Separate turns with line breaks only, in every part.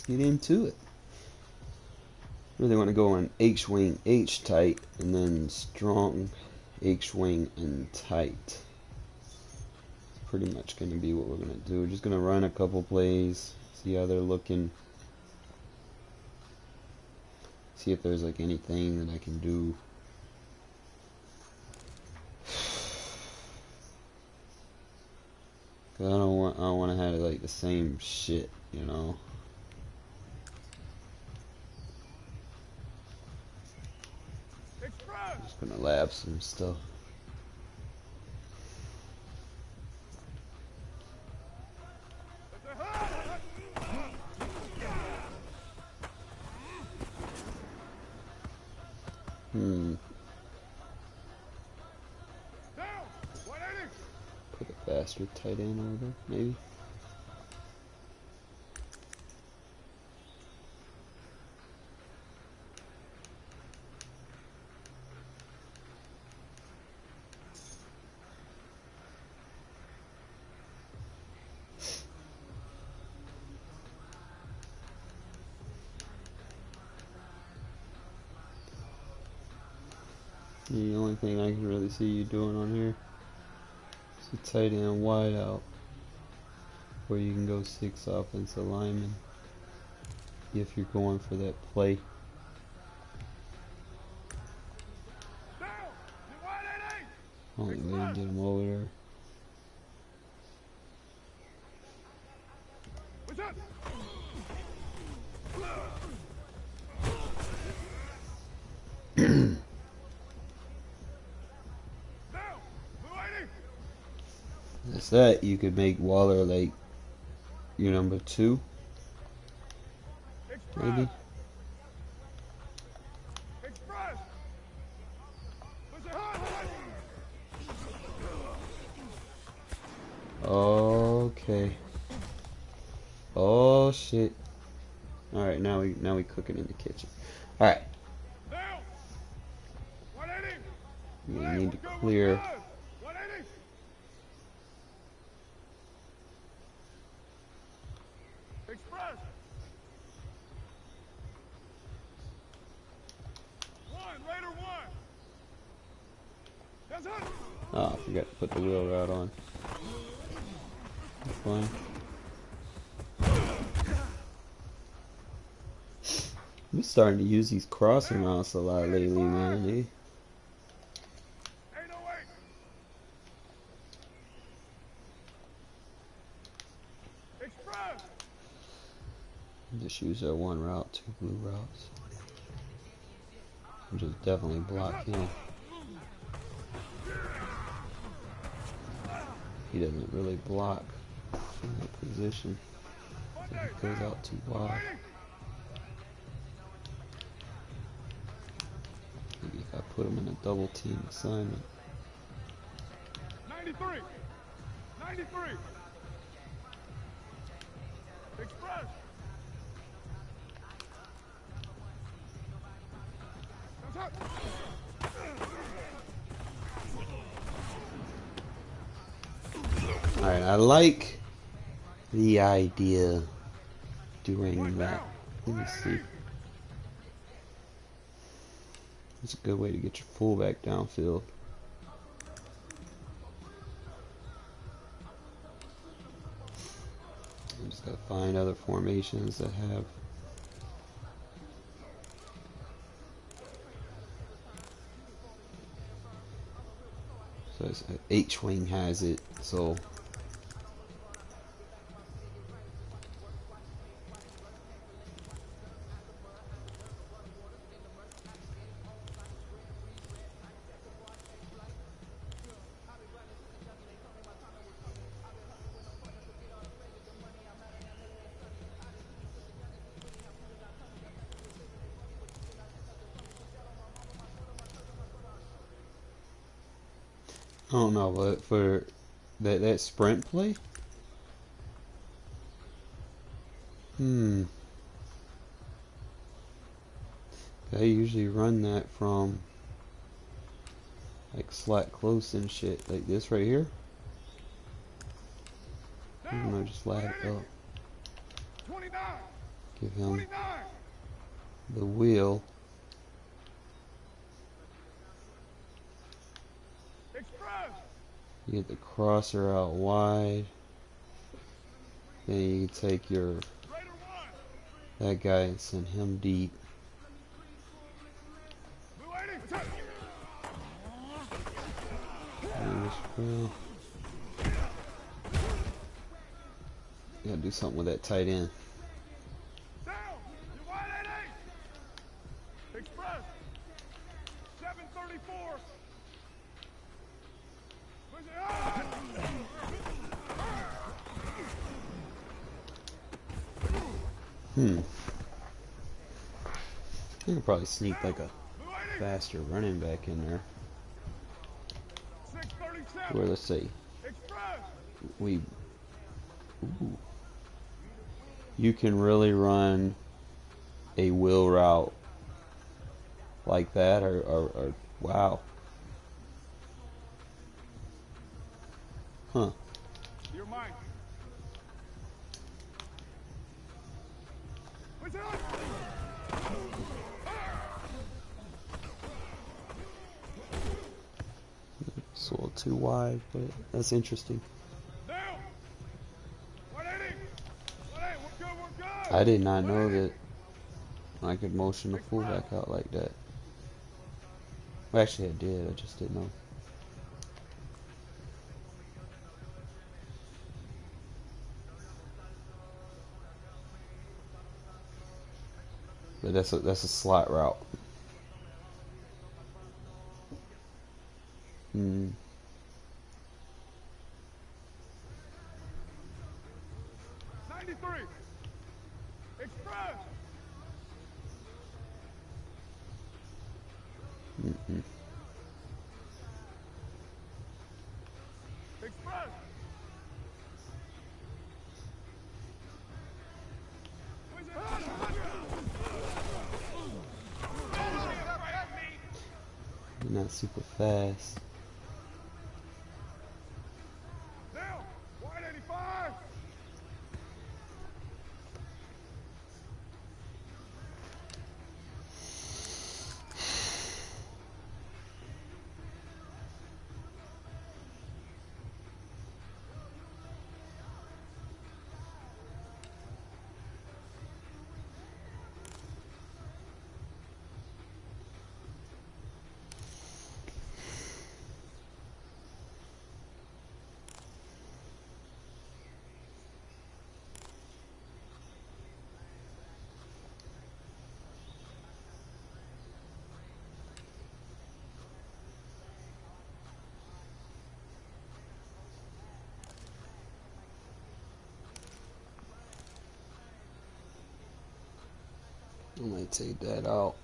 let's get into it. Really want to go on H-wing, H tight, and then strong H-wing and tight. It's pretty much going to be what we're going to do. We're just going to run a couple plays, see how they're looking. See if there's like anything that I can do. Cause I don't want to have like the same shit, you know. I'm just gonna lab some stuff. Put a faster tight end over, maybe. The only thing I can really see you doing on here is a tight end wide out, where you can go 6 offensive linemen if you're going for that play. Only way to get him over there. That's that. You could make Waller like your number 2, maybe. Okay. Oh shit. All right, now we cooking in the kitchen. All right. We need to clear. Oh, I forgot to put the wheel route on. That's fine. I'm starting to use these crossing routes a lot lately, man. Just use that one route, 2 blue routes. I'm just definitely block him. He doesn't really block in that position, so he goes out too wide. Maybe if I put him in a double team assignment.
93. Express.
Alright, I like the idea of doing that. Let me see. It's a good way to get your fullback downfield. I'm just gotta find other formations that have. So it's, H-wing has it, so. I don't know, but for that sprint play, I usually run that from like slot close and shit, like this right here. I'm gonna just lag it up. Give him the wheel. You get the crosser out wide. Then you can take that guy and send him deep. Gotta do something with that tight end. I could probably sneak like a faster running back in there. Where, let's see. You can really run a wheel route like that, or wow. Huh. It's a little too wide, but that's interesting. I did not know that I could motion the fullback out like that. Well, actually, I did. I just didn't know. But that's a slot route.
93. Express. Express.
You're not super fast.
Now, 185.
I might take that out.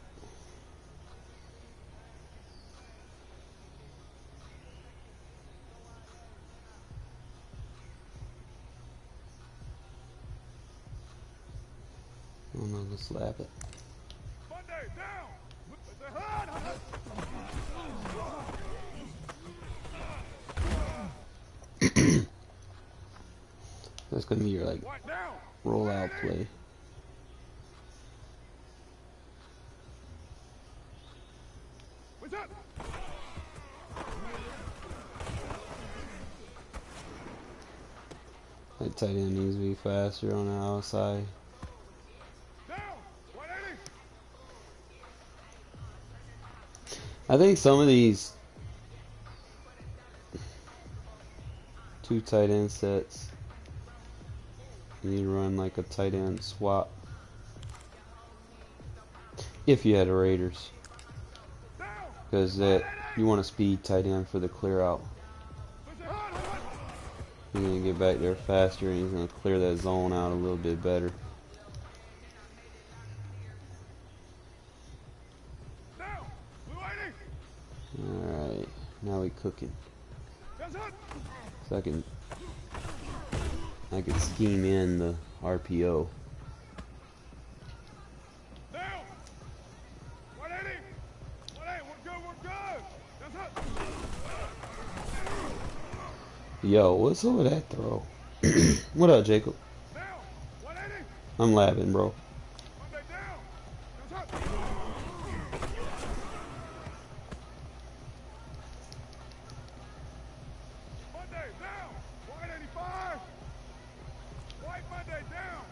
Oh no, let's slap it.
Monday, down. With the hood.
That's gonna be your like rollout play.
What's up?
That tight end needs to be faster on the outside.
Down. 180.
I think some of these two tight end sets, you need to run like a tight end swap. If you had a Raiders. Because that you want a speed tight end for the clear out. You're going to get back there faster and he's going to clear that zone out a little bit better. Alright, now we cooking. So I can scheme in the RPO. Yo, what's over that throw? What up, Jacob? I'm laughing, bro.
White Monday down.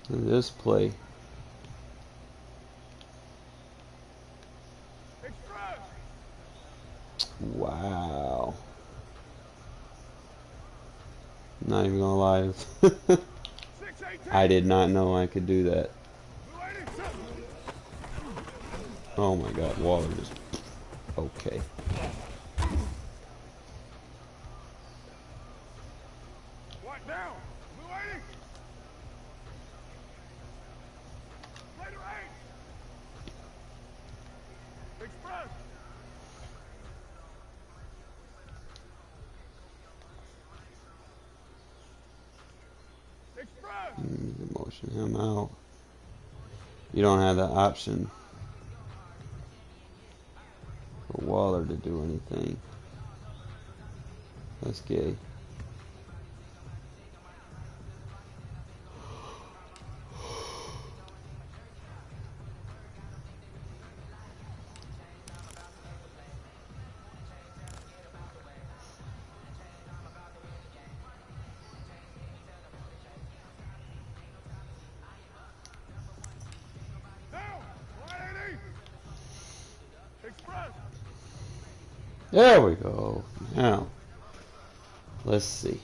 In this play,
Express.
wow. Not even gonna lie.
618.
I did not know I could do that.
Blue 87.
Oh my god, Waller just... Okay.
White down. Blue 80. Later 8. Express. Express.
Motion him out. You don't have the option for Waller to do anything. That's gay.
Down. 180. Express.
There we go. Now, let's see.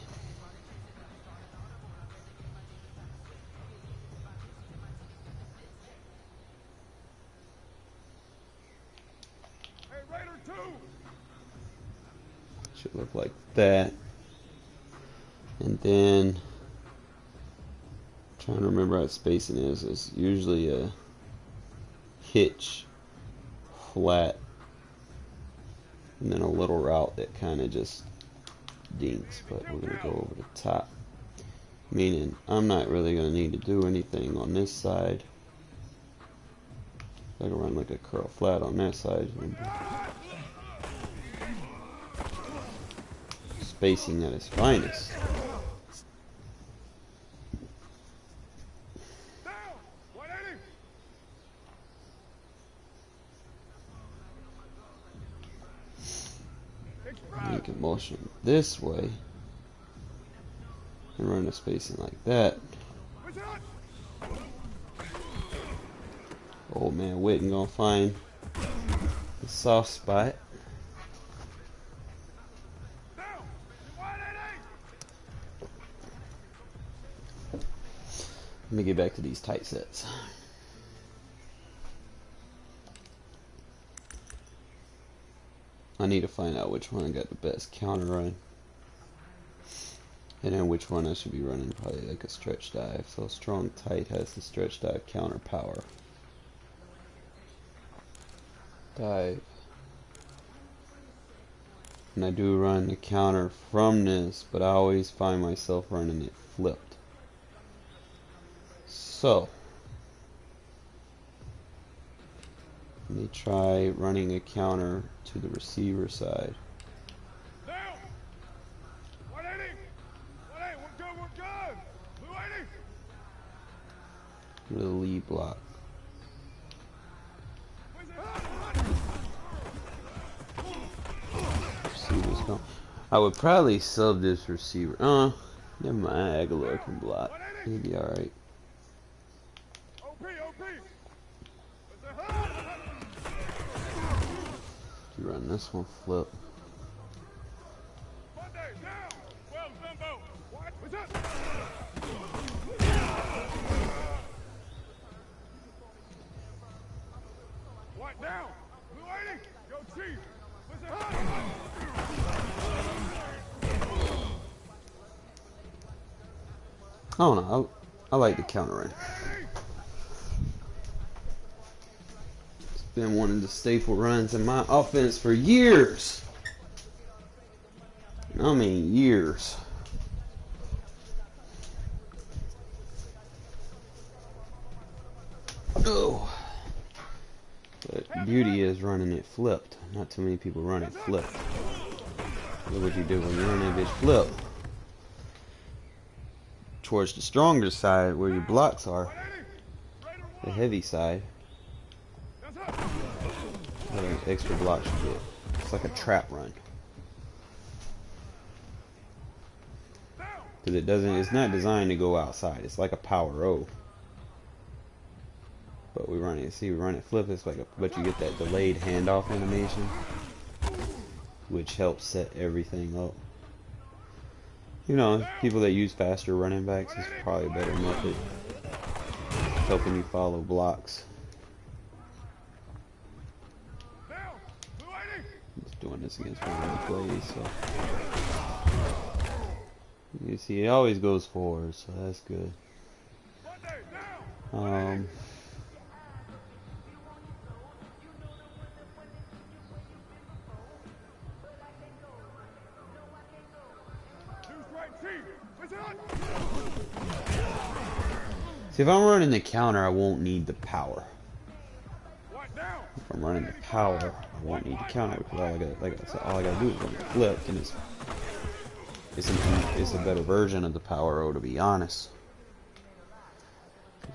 Hey, Raider 2.
Should look like that. And then, trying to remember how spacing is. It's usually a hitch, flat, and then a little route that kind of just dinks. But we're going to go over the top. Meaning, I'm not really going to need to do anything on this side. I can run like a curl flat on that side. Spacing at its finest.
Down. 180. Express.
You can motion this way and run the spacing like that.
What's that?
Old man Witten gonna find the soft spot.
Down. 180.
Let me get back to these tight sets. I need to find out which one got the best counter run. And then which one I should be running, probably like a stretch dive. So strong tight has the stretch dive counter power. Dive. And I do run the counter from this, but I always find myself running it flipped. So, let me try running a counter to the receiver side.
Down. 180. 180. We're good. We're good. Blue 80.
With a lead block.
Where's it?
Receiver's gone. I would probably sub this receiver. Never mind. Aguilar can block. He'll be alright.
OP. OP. Where's the hood?
You run this one flip.
Monday down. 12 Zumbo. What? What's up? What down? Blue 80. Go Chief. Where's the hood?
I don't know. I like the counter run. It's been one of the staple runs in my offense for years. I mean years. Oh. But the beauty is running it flipped. Not too many people run it flipped. Look what you do when you run that bitch flipped. Towards the stronger side where your blocks are, the heavy side, what an extra blocks you get. It's like a trap run. because it doesn't. It's not designed to go outside. It's like a power O. But we run it. See, we run it flip. It's like but you get that delayed handoff animation, which helps set everything up. You know, people that use faster running backs is probably a better method, helping you follow blocks. Just doing this against one of the plays, so you see, it always goes forward, so that's good. See, if I'm running the counter, I won't need the power. If I'm running the power, I won't need the counter because all I gotta do is run the flip, and it's a better version of the power O, to be honest.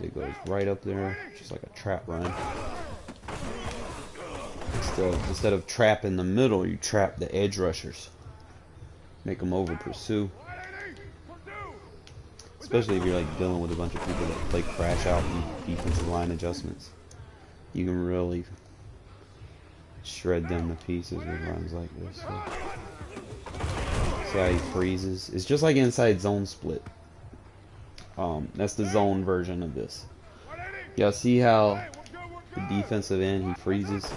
It goes right up there, just like a trap run. Instead of trap in the middle, you trap the edge rushers. Make them over pursue. Especially if you're like dealing with a bunch of people that play crash out and defensive line adjustments. You can really shred them to pieces with runs like this. So. See how he freezes? It's just like inside zone split. That's the zone version of this. Y'all see how the defensive end, he freezes?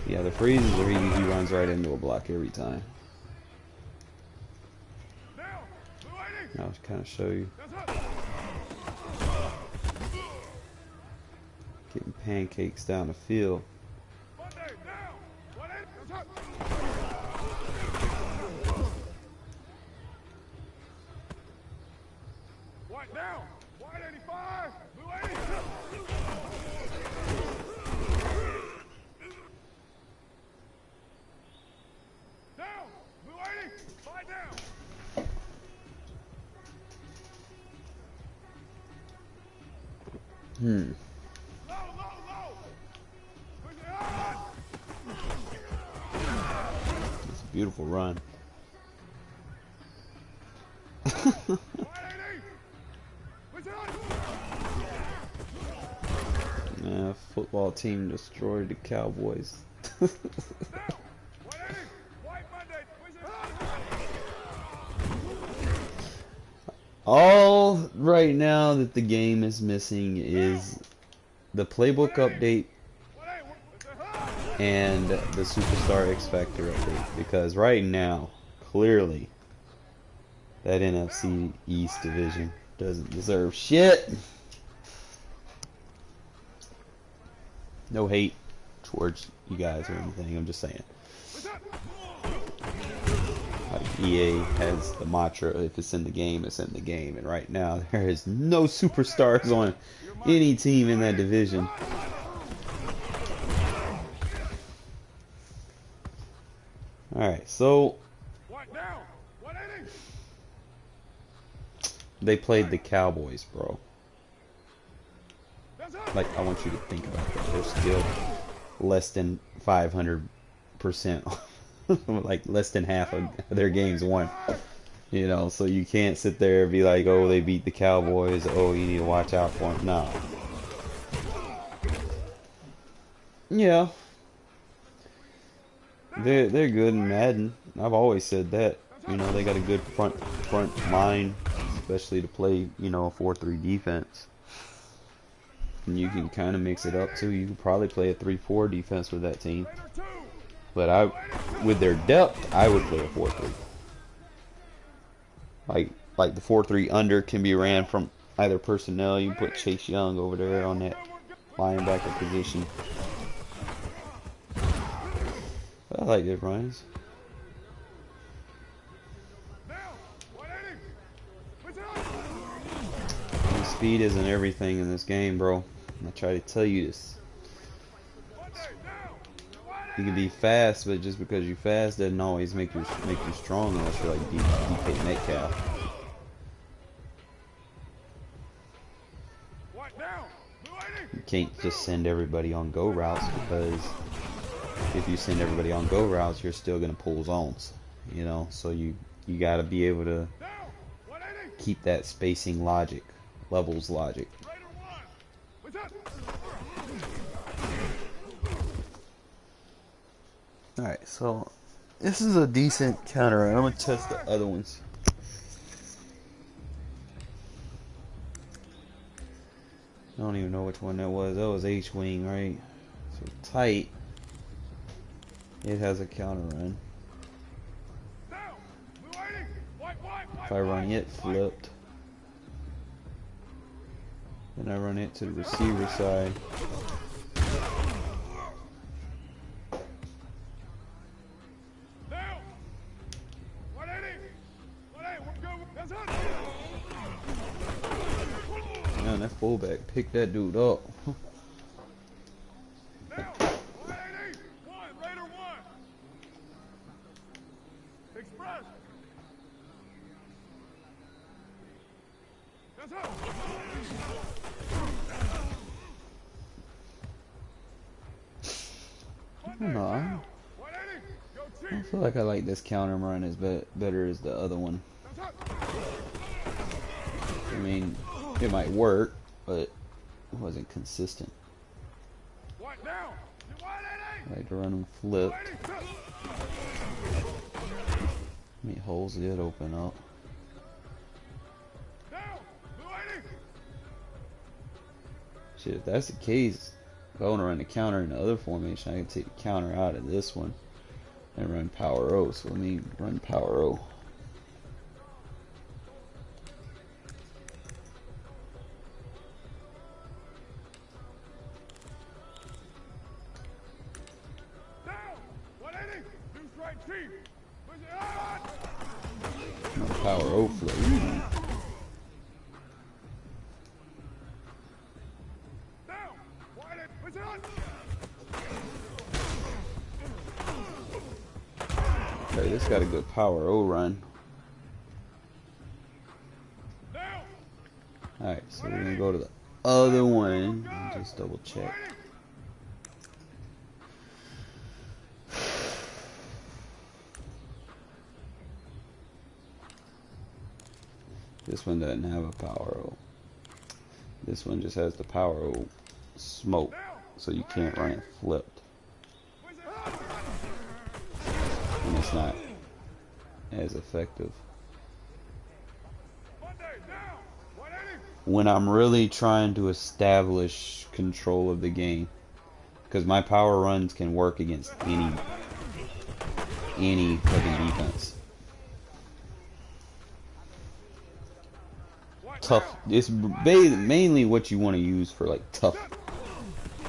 Yeah, the freezes where he runs right into a block every time. I'll kind of show you. Getting pancakes down the field. It's a beautiful run. Yeah, football team destroyed the Cowboys. All right now that the game is missing is the playbook update and the Superstar X Factor update, because right now, clearly, that NFC East division doesn't deserve shit. No hate towards you guys or anything, I'm just saying. Like EA has the mantra, if it's in the game, it's in the game. And right now, there is no superstars on any team in that division. Alright, so they played the Cowboys, bro. Like, I want you to think about that. They're still less than 500%. Like, less than half of their games won. You know, so you can't sit there and be like, oh, they beat the Cowboys. Oh, you need to watch out for them. No. Yeah. They're good in Madden. I've always said that. You know, they got a good front line, especially to play, you know, a 4-3 defense. And you can kind of mix it up too. You could probably play a 3-4 defense with that team. But with their depth, I would play a 4-3. Like the 4-3 under can be ran from either personnel. You can put Chase Young over there on that linebacker position. I like it, runs. Speed isn't everything in this game, bro. I try to tell you this. You can be fast, but just because you're fast doesn't always make you strong unless you're like DK Metcalf. You can't just send everybody on go routes, because if you send everybody on go routes, you're still gonna pull zones. You know, so you You gotta be able to
Down. 180.
keep that spacing logic, levels logic.
Raider 1. What's up?
Alright, so this is a decent counter. I'm gonna test the other ones. I don't even know which one that was. That was H-wing, right? So tight. It has a counter run.
Down. Blue 80. White.
If I run it flipped, then I run it to the receiver side.
Down. 180. 180. We're good. That's it.
Man, that fullback picked that dude up.
Down. 180. 1. Raider 1. Express. That's up.
No, I
180. Go
don't
Chief.
feel like I like this counter run as better as the other one.
That's up.
I mean, it might work, but it wasn't consistent.
White down. You 180.
I like to run them flipped.
180.
I mean, holes did open up.
Down. Blue 80.
Shit, if that's the case, if I want to run the counter in the other formation, I can take the counter out of this one and run power O. So let me run power O.
Down. 180. New strike Chief. Push it on.
Run power O flow.
Down. 180. Push it on.
Okay, this got a good power O run.
Down.
Alright, so we're gonna go to the other one and just double check.
180.
This one doesn't have a power O. This one just has the power O smoke, so you can't run it flipped.
Push it on.
And it's not as effective.
Monday. Down. 180.
When I'm really trying to establish control of the game, because my power runs can work against any fucking defense. Tough. It's mainly what you want to use for like tough,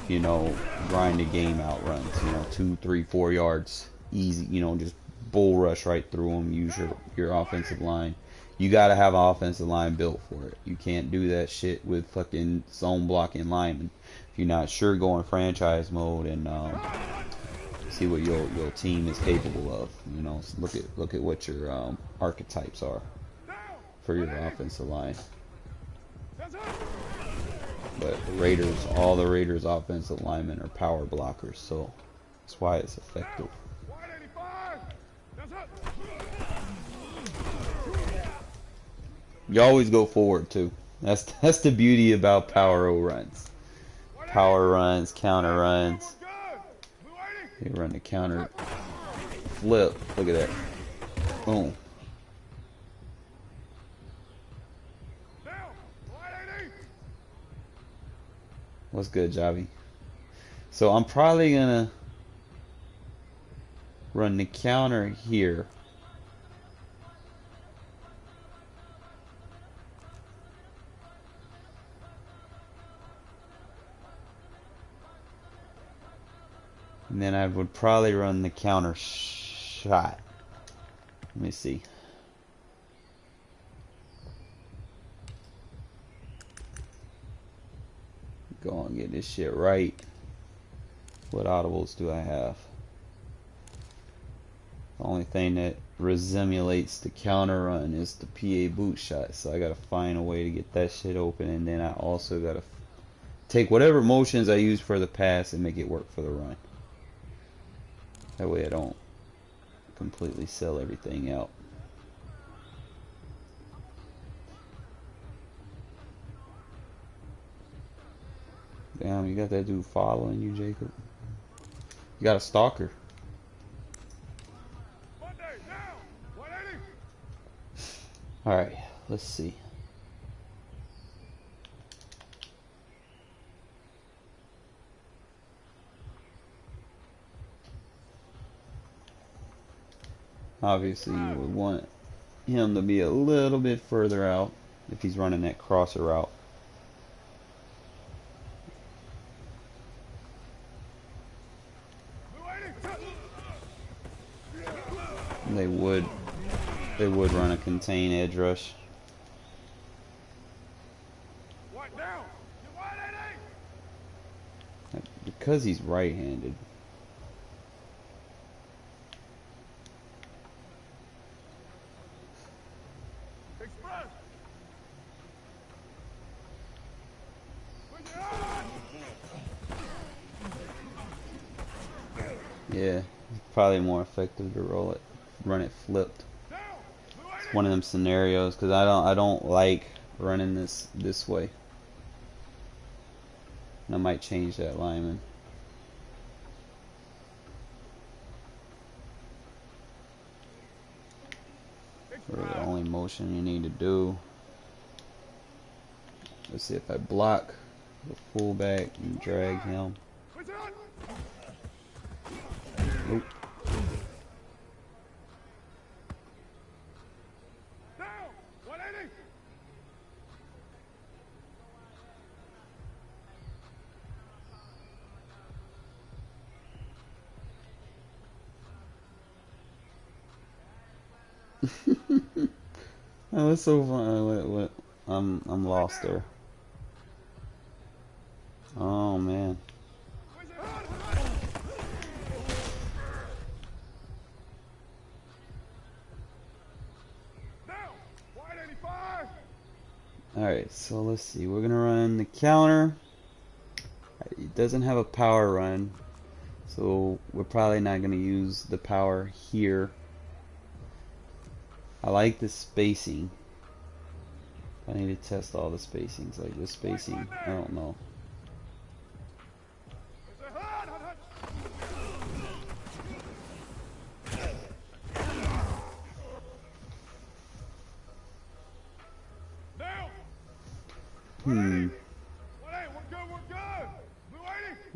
you know, grind the game out runs. You know, 2, 3, 4 yards, easy. You know, just bull rush right through them. Use your offensive line. You gotta have an offensive line built for it. You can't do that shit with fucking zone blocking linemen. If you're not sure, go in franchise mode and see what your team is capable of. You know, look at what your archetypes are for your offensive line. But the Raiders, all the Raiders' offensive linemen are power blockers, so that's why it's effective.
185. That's up.
You always go forward too. That's the beauty about power O runs. Power runs, counter runs.
Blue 80.
You run the counter flip. Look at that. Boom.
Down. 180.
What's good, Javi? So I'm probably gonna run the counter here. And then I would probably run the counter shot. Let me see. Go and get this shit right. What audibles do I have? The only thing that resimulates the counter run is the PA boot shot. So I gotta find a way to get that shit open, and then I also gotta take whatever motions I use for the pass and make it work for the run. That way I don't completely sell everything out. Damn, you got that dude following you, Jacob. You got a stalker.
Monday, now! 180!
Alright, let's see. Obviously, you would want him to be a little bit further out if he's running that crosser route. They would run a contain edge rush.
What now? You 180!
Because he's right-handed.
Express!
Yeah, it's probably more effective to run it flipped. It's one of them scenarios because I don't like running this way. And I might change that lineman. For the only motion you need to do. Let's see if I block the fullback and drag him. Nope. Oh, that's so fun. I'm lost there. Oh man. Alright, so let's see. We're gonna run the counter. It doesn't have a power run, so we're probably not gonna use the power here. I like the spacing. I need to test all the spacings. Like this spacing, I don't know.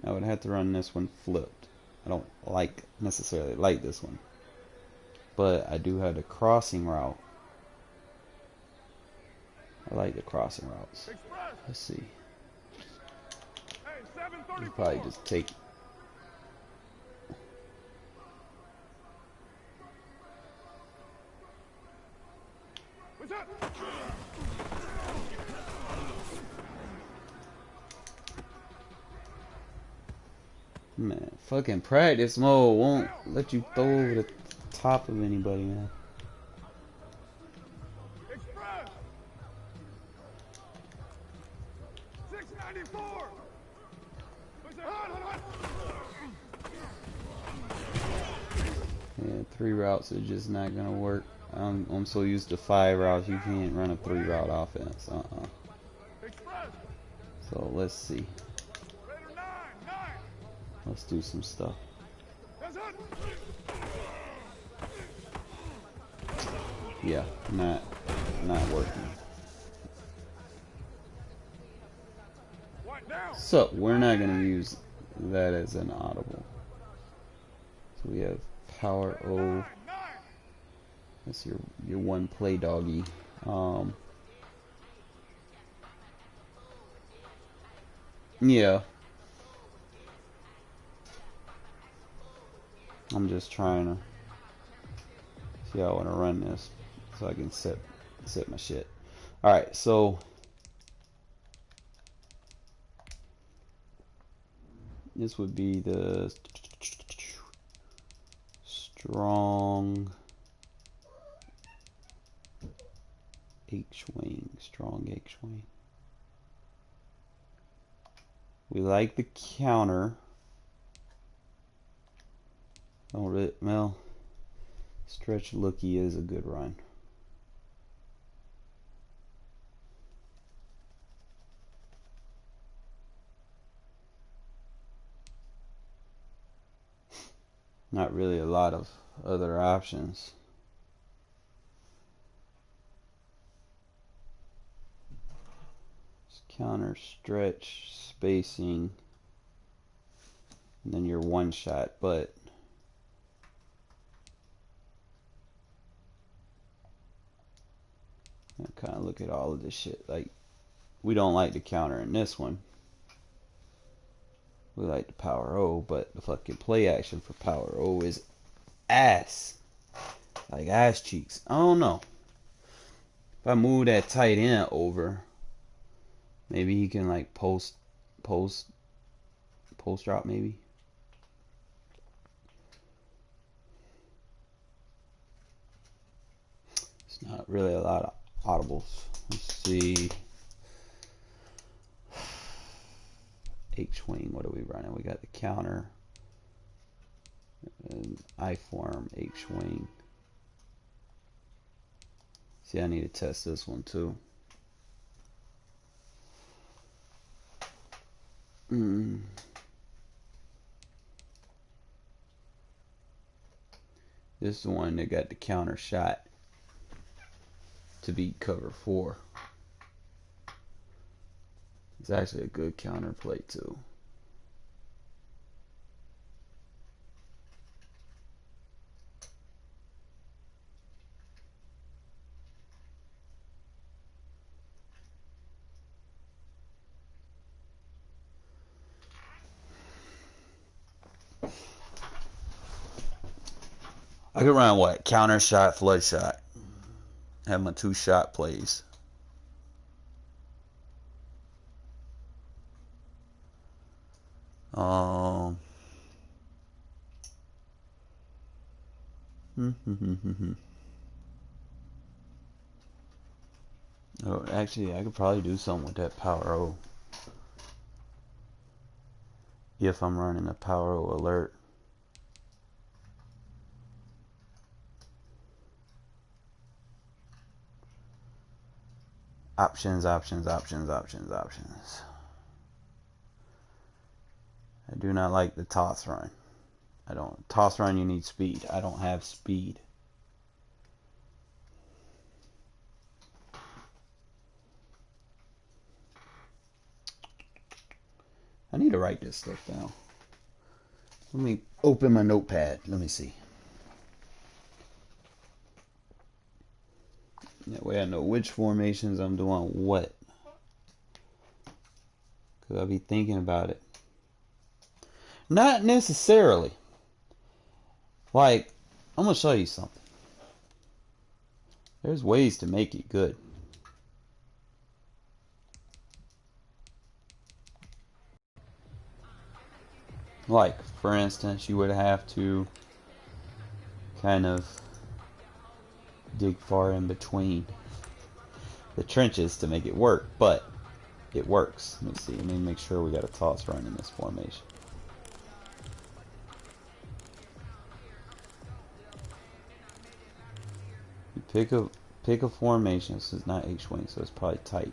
I would have to run this one flipped. I don't necessarily like this one. But I do have the crossing route. I like the crossing routes. Let's see. We'll probably just take. Man, fucking practice mode won't let you throw over the top of anybody, man. Yeah, 3 routes are just not gonna work. I'm so used to 5 routes, you can't run a 3 route offense. So let's see. Let's do some stuff. Yeah, not working. So we're not gonna use that as an audible. So we have power O. That's your one play doggy. Yeah. I'm just trying to see how I want to run this so I can set my shit. Alright, so this would be the strong H-wing. Strong H-wing. We like the counter. Don't really, well, stretch looky is a good run. Not really a lot of other options. Just counter, stretch, spacing, and then your one shot. But I kind of look at all of this shit. Like, we don't like the counter in this one. We like the power O, but the fucking play action for power O is ass. Like ass cheeks. I don't know. If I move that tight end over, maybe he can like post drop maybe. It's not really a lot of audibles. Let's see. H-wing, what are we running? We got the counter. And I-form, H-wing. See, I need to test this one too. This is the one that got the counter shot to beat cover 4. It's actually a good counter play too. I could run what? Counter shot, flood shot. Have my 2 shot plays. Oh, actually, I could probably do something with that power O. If I'm running a power O alert. Options. I do not like the toss run. Toss run, you need speed. I don't have speed. I need to write this stuff down. Let me open my notepad. Let me see. That way I know which formations I'm doing what. Because I'll be thinking about it. Not necessarily. Like, I'm going to show you something. There's ways to make it good. Like, for instance, you would have to kind of dig far in between the trenches to make it work, but it works. Let me see. Let me make sure we got a toss run in this formation. You pick a formation. This is not H-wing, so it's probably tight.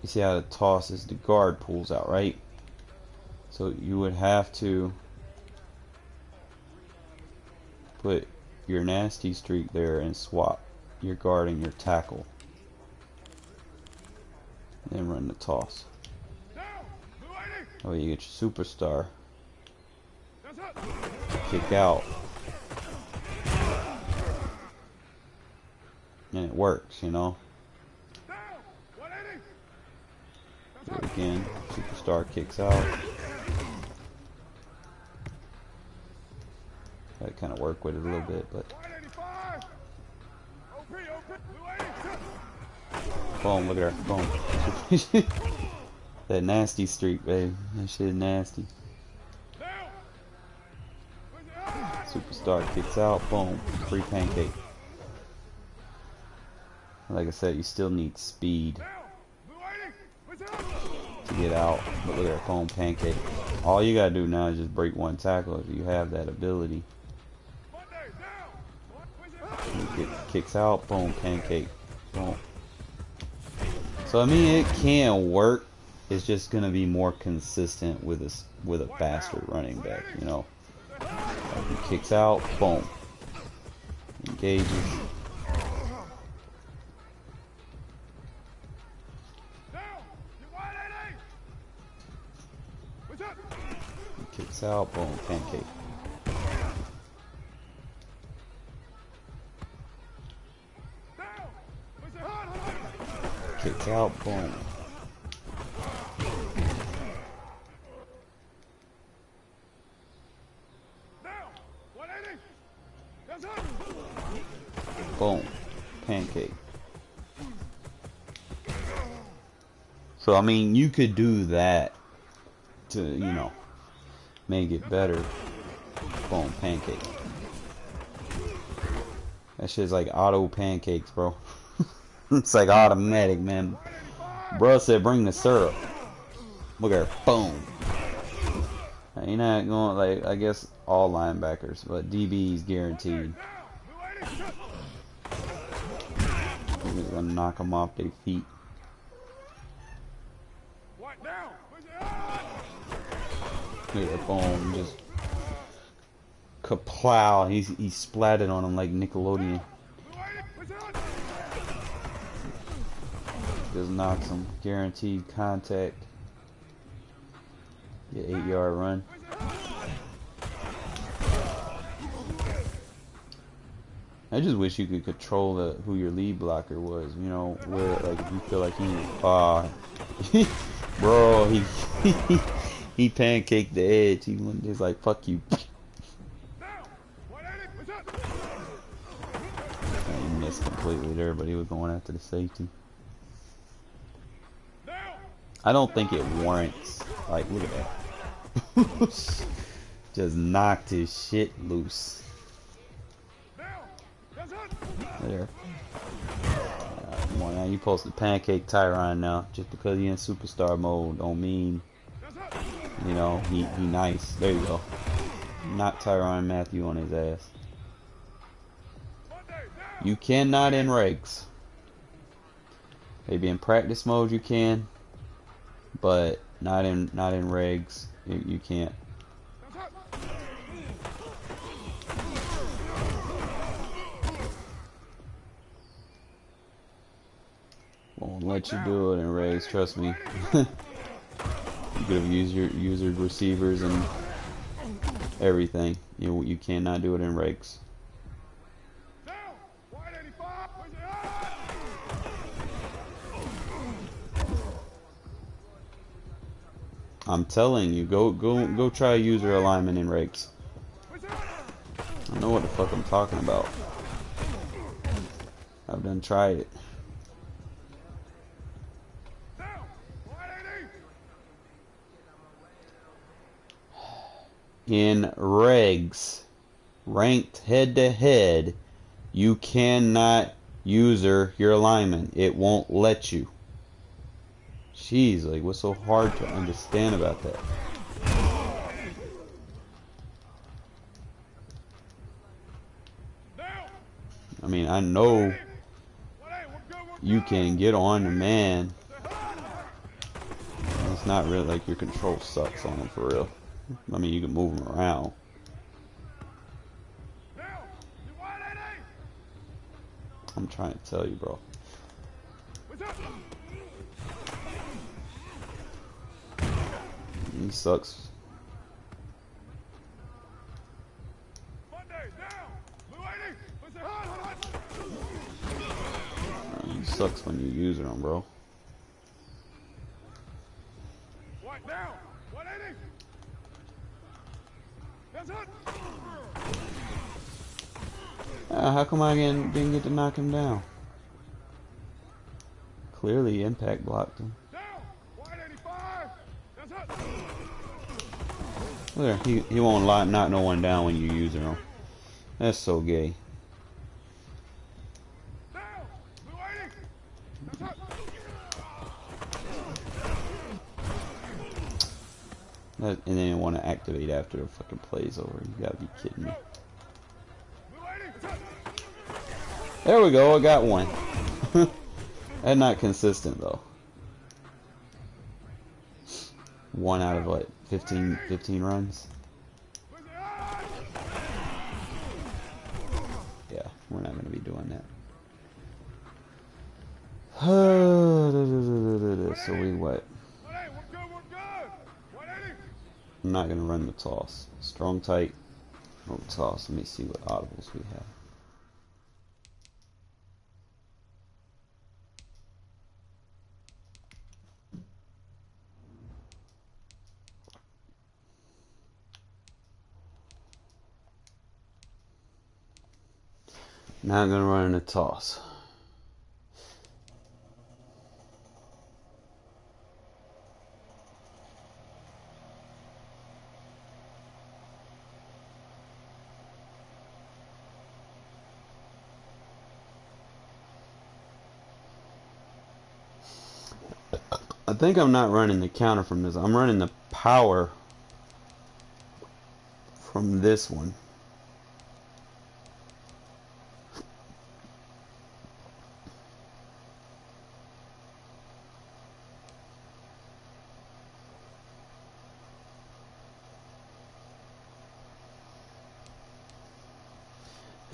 You see how the toss is the guard pulls out, right? So you would have to put your nasty streak there and swap your guard and your tackle. Then run the toss. Oh, you get your superstar. Kick out. And it works, you know. Do it again. Superstar kicks out. Gotta kind of work with it a little bit, but. Boom, look at her. Boom. That nasty streak, babe. That shit nasty. Superstar kicks out. Boom. Free pancake. Like I said, you still need speed to get out. But look at her. Boom. Pancake. All you gotta do now is just break one tackle if you have that ability. Kicks out. Boom. Pancake. Boom. So I mean, it can work. it's just gonna be more consistent with a faster running back. You know, like he kicks out, boom, engages. Kicks out, boom, pancake. Kicks out, boom. Boom, pancake. So I mean, you could do that to, you know, make it better. Boom, pancake. That shit's like auto pancakes, bro. It's like automatic, man. Bro said bring the syrup. Look at her. Boom. Now, you're not going, like, I guess all linebackers, but DB's guaranteed. He's gonna knock them off their feet. Look at that, boom. Just kaplow. He splatted on him like Nickelodeon. Just knocks him. Guaranteed contact. Get 8-yard run. I just wish you could control who your lead blocker was. You know, where like if you feel like he, bro, he pancaked the edge. He's like, fuck you. He missed completely there, but he was going after the safety. I don't think it warrants. Like, look at that. Just knocked his shit loose. There. Come on now, you supposed to pancake Tyron now. Just because he in superstar mode don't mean, you know, he nice. There you go. Knock Tyron Matthew on his ass. You cannot in regs. Maybe in practice mode you can, but not in regs. You can't. Won't let you do it in regs, trust me. You could have used your receivers and everything. You cannot do it in regs. I'm telling you, go try user alignment in regs. I know what the fuck I'm talking about. I've done tried it. In regs, ranked head to head, you cannot user your alignment. It won't let you. Jeez, like, what's so hard to understand about that? I mean, I know you can get on the man. It's not really like your control sucks on him for real. I mean, you can move him around. I'm trying to tell you, bro. He sucks. He sucks when you use him, bro. How come I didn't get to knock him down? Clearly, impact blocked him. Look there, he won't knock no one down when you use him. That's so gay. And then you want to activate after the fucking play's over. You gotta be kidding me. There we go, I got one. That's not consistent though. 1 out of what, 15 runs? Yeah, we're not going to be doing that. So we what? I'm not going to run the toss. Strong, tight, no toss. Let me see what audibles we have. Not going to run in a toss. I think I'm not running the counter from this. I'm running the power from this one.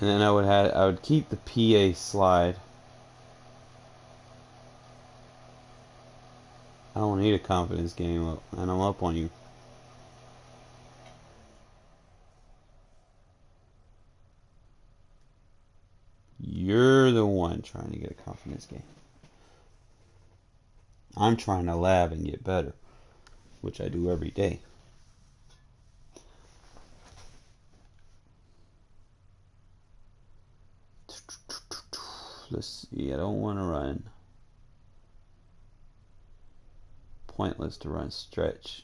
And then I would keep the PA slide. I don't need a confidence game up, and I'm up on you. You're the one trying to get a confidence game. I'm trying to lab and get better, which I do every day. Let's see, I don't want to run. Pointless to run stretch.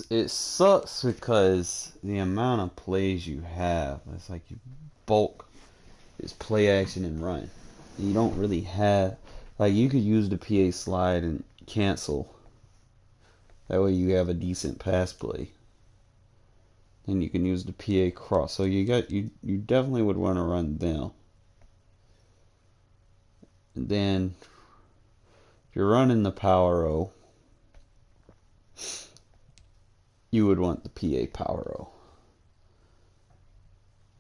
It sucks because the amount of plays you have, it's like you bulk is play action and run. You don't really have, like, you could use the PA slide and cancel. That way you have a decent pass play. Then you can use the PA cross. So you definitely would want to run them. And then if you're running the power O, you would want the PA power O.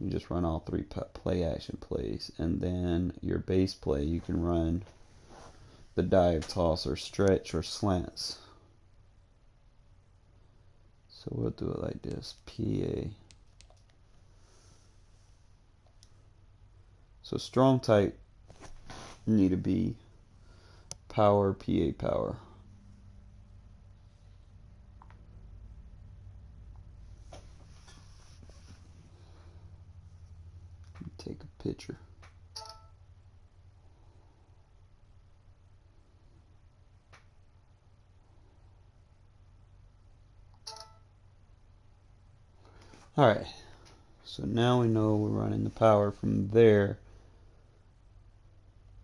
You just run all three play action plays, and then your base play you can run the dive, toss, or stretch, or slants. So we'll do it like this: PA. So strong type need to be power, PA power. Take a picture. Alright, so now we know we're running the power from there.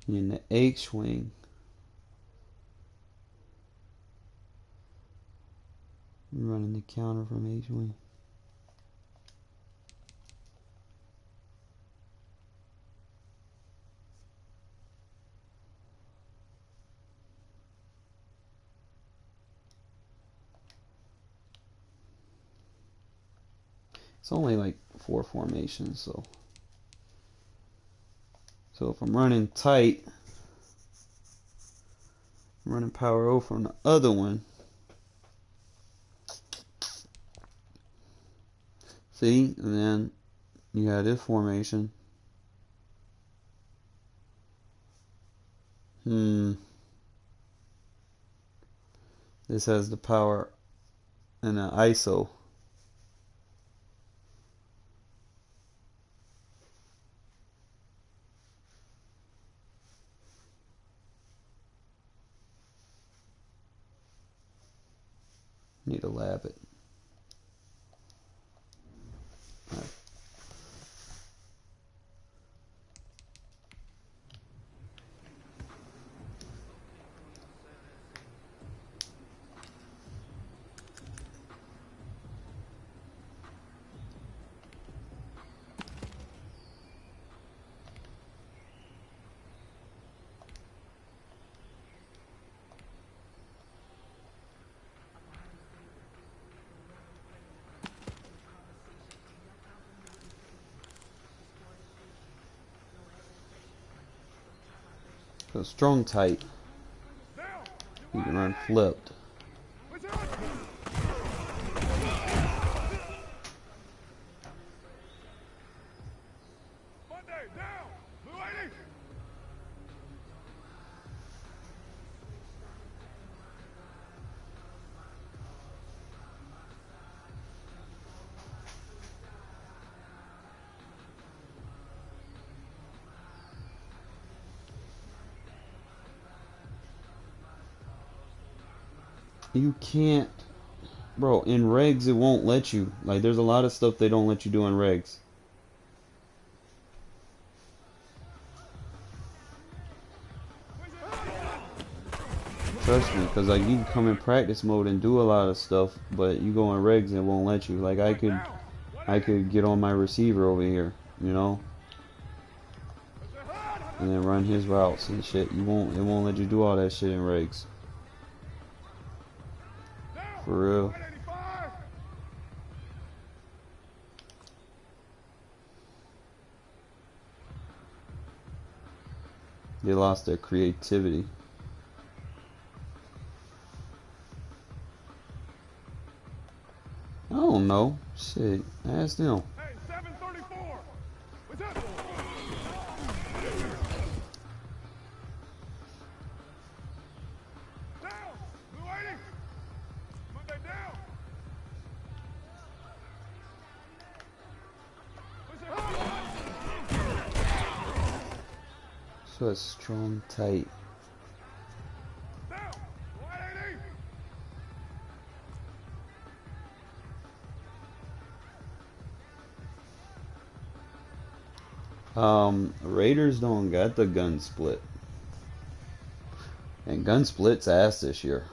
In the H-wing, I'm running the counter from H-wing. It's only like 4 formations, so if I'm running tight, I'm running power O from the other one. See, and then you have this formation. This has the power and an ISO. Need to lab it. So strong tight. You can run flipped. You can't, bro, in regs it won't let you. Like, there's a lot of stuff they don't let you do in regs. Trust me, because like you can come in practice mode and do a lot of stuff, but you go in regs and it won't let you. Like I could get on my receiver over here, you know, and then run his routes and shit. It won't let you do all that shit in regs. For real. They lost their creativity. I don't know. Shit. Ask them.
Hey, 734. What's up? Down. Blue 80. Monday down.
So it's strong tight.
Down. 180.
Raiders don't got the gun split. And gun split's ass this year.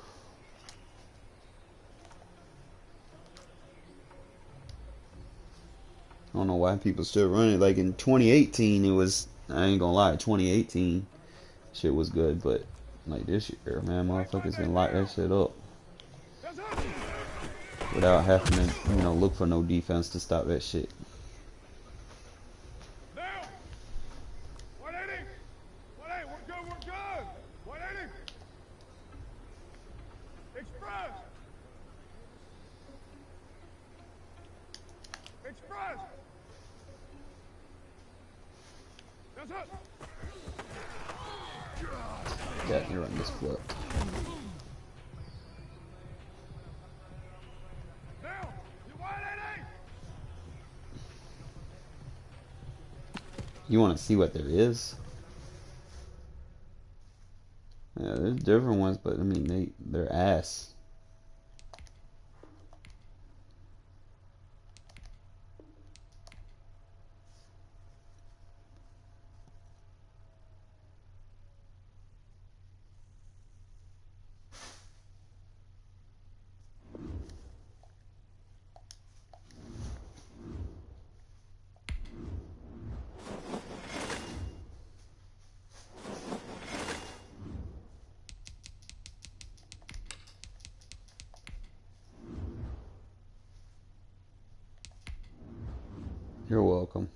I don't know why people still run it. Like in 2018, it was, I ain't gonna lie, 2018, shit was good. But like this year, man, motherfuckers can lock that shit up without having to, you know, look for no defense to stop that shit.
Down. 180. 180. We're good. We're good. 180. Express. Express. That's it.
Yeah, you run this flip.
Down. You 180.
You want to see what there is? Yeah, there's different ones, but I mean they're ass. You're welcome.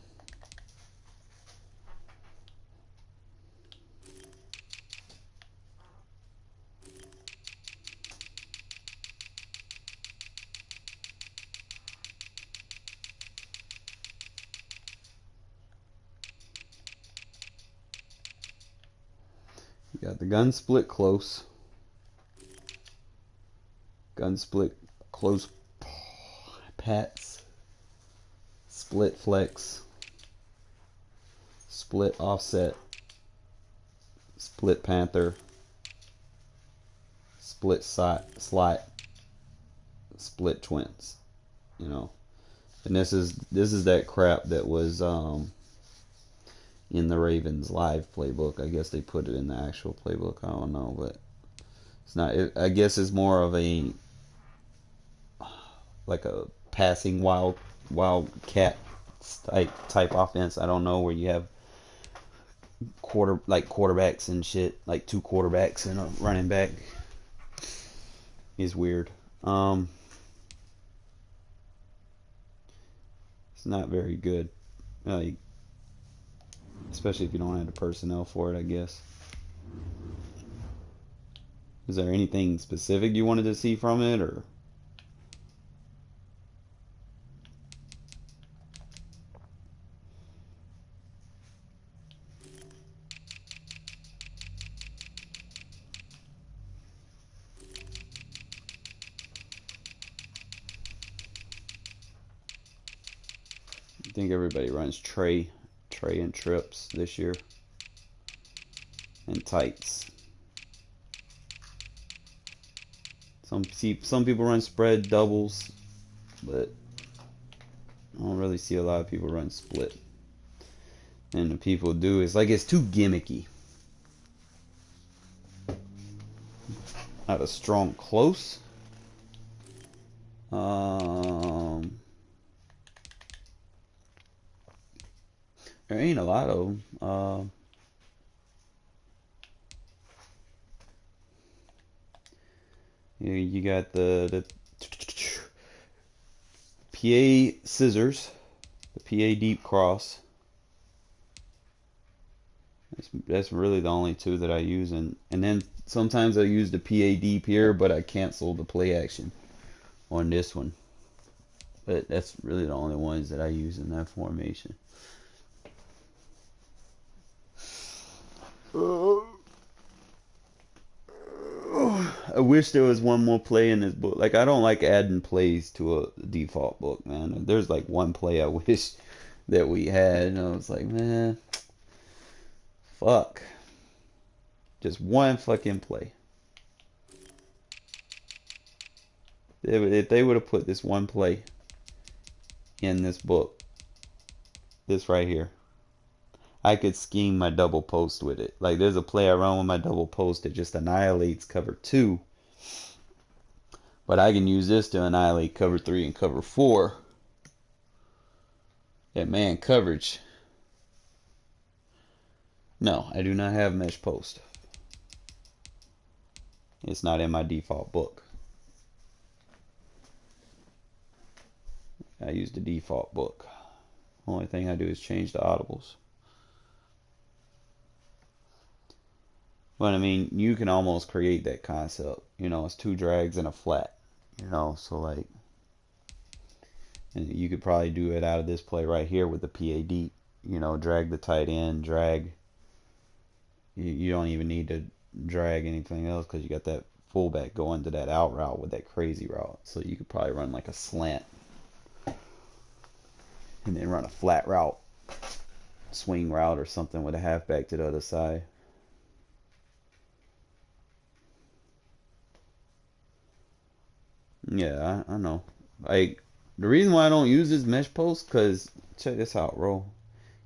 You got the gun split close. Gun split close pats. Split flex. Split offset. Split panther. Split slot. split twins, you know. And this is that crap that was in the Ravens live playbook. I guess they put it in the actual playbook. I don't know, but it's not. I guess it's more of a like a passing wildcat type offense. I don't know, where you have quarterbacks and shit, like two quarterbacks and a running back. Is weird. It's not very good, like, especially if you don't have the personnel for it, I guess. Is there anything specific you wanted to see from it, or? I think everybody runs Trey and trips this year, and tights. Some people run spread doubles, but I don't really see a lot of people run split. And the people do, it's like it's too gimmicky. Not a strong close. There ain't a lot of them. You got the PA scissors, the PA deep cross. That's really the only two that I use, and then sometimes I use the PA deep here, but I cancel the play action on this one. But that's really the only ones that I use in that formation. I wish there was one more play in this book. Like, I don't like adding plays to a default book, man. There's like one play I wish that we had, and I was like, man, fuck. Just one fucking play. If they would have put this one play in this book, this right here, I could scheme my double post with it. Like, there's a play I run with my double post that just annihilates cover 2. But I can use this to annihilate cover 3 and cover 4. That man coverage. No, I do not have mesh post. It's not in my default book. I use the default book. Only thing I do is change the audibles. But I mean, you can almost create that concept. You know, it's 2 drags and a flat. You know, so like, and you could probably do it out of this play right here with the PAD. You know, drag the tight end, drag. You don't even need to drag anything else because you got that fullback going to that out route with that crazy route. So you could probably run like a slant and then run a flat route, swing route or something with a halfback to the other side. Yeah, I know. Like, the reason why I don't use this mesh post, because check this out, bro.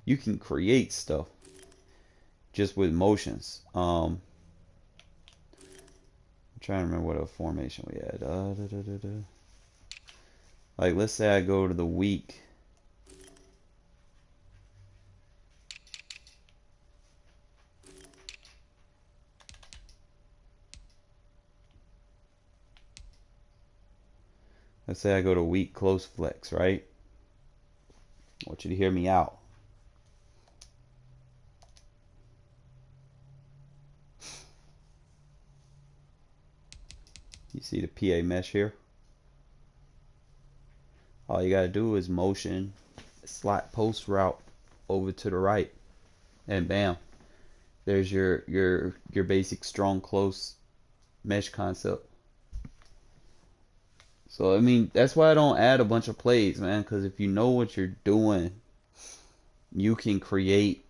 You can create stuff just with motions. I'm trying to remember what a formation we had. Like, let's say I go to the weak. Let's say I go to weak close flex, right? I want you to hear me out. You see the PA mesh here? All you gotta do is motion slot post route over to the right, and bam, there's your basic strong close mesh concept. So I mean, that's why I don't add a bunch of plays, man, because if you know what you're doing, you can create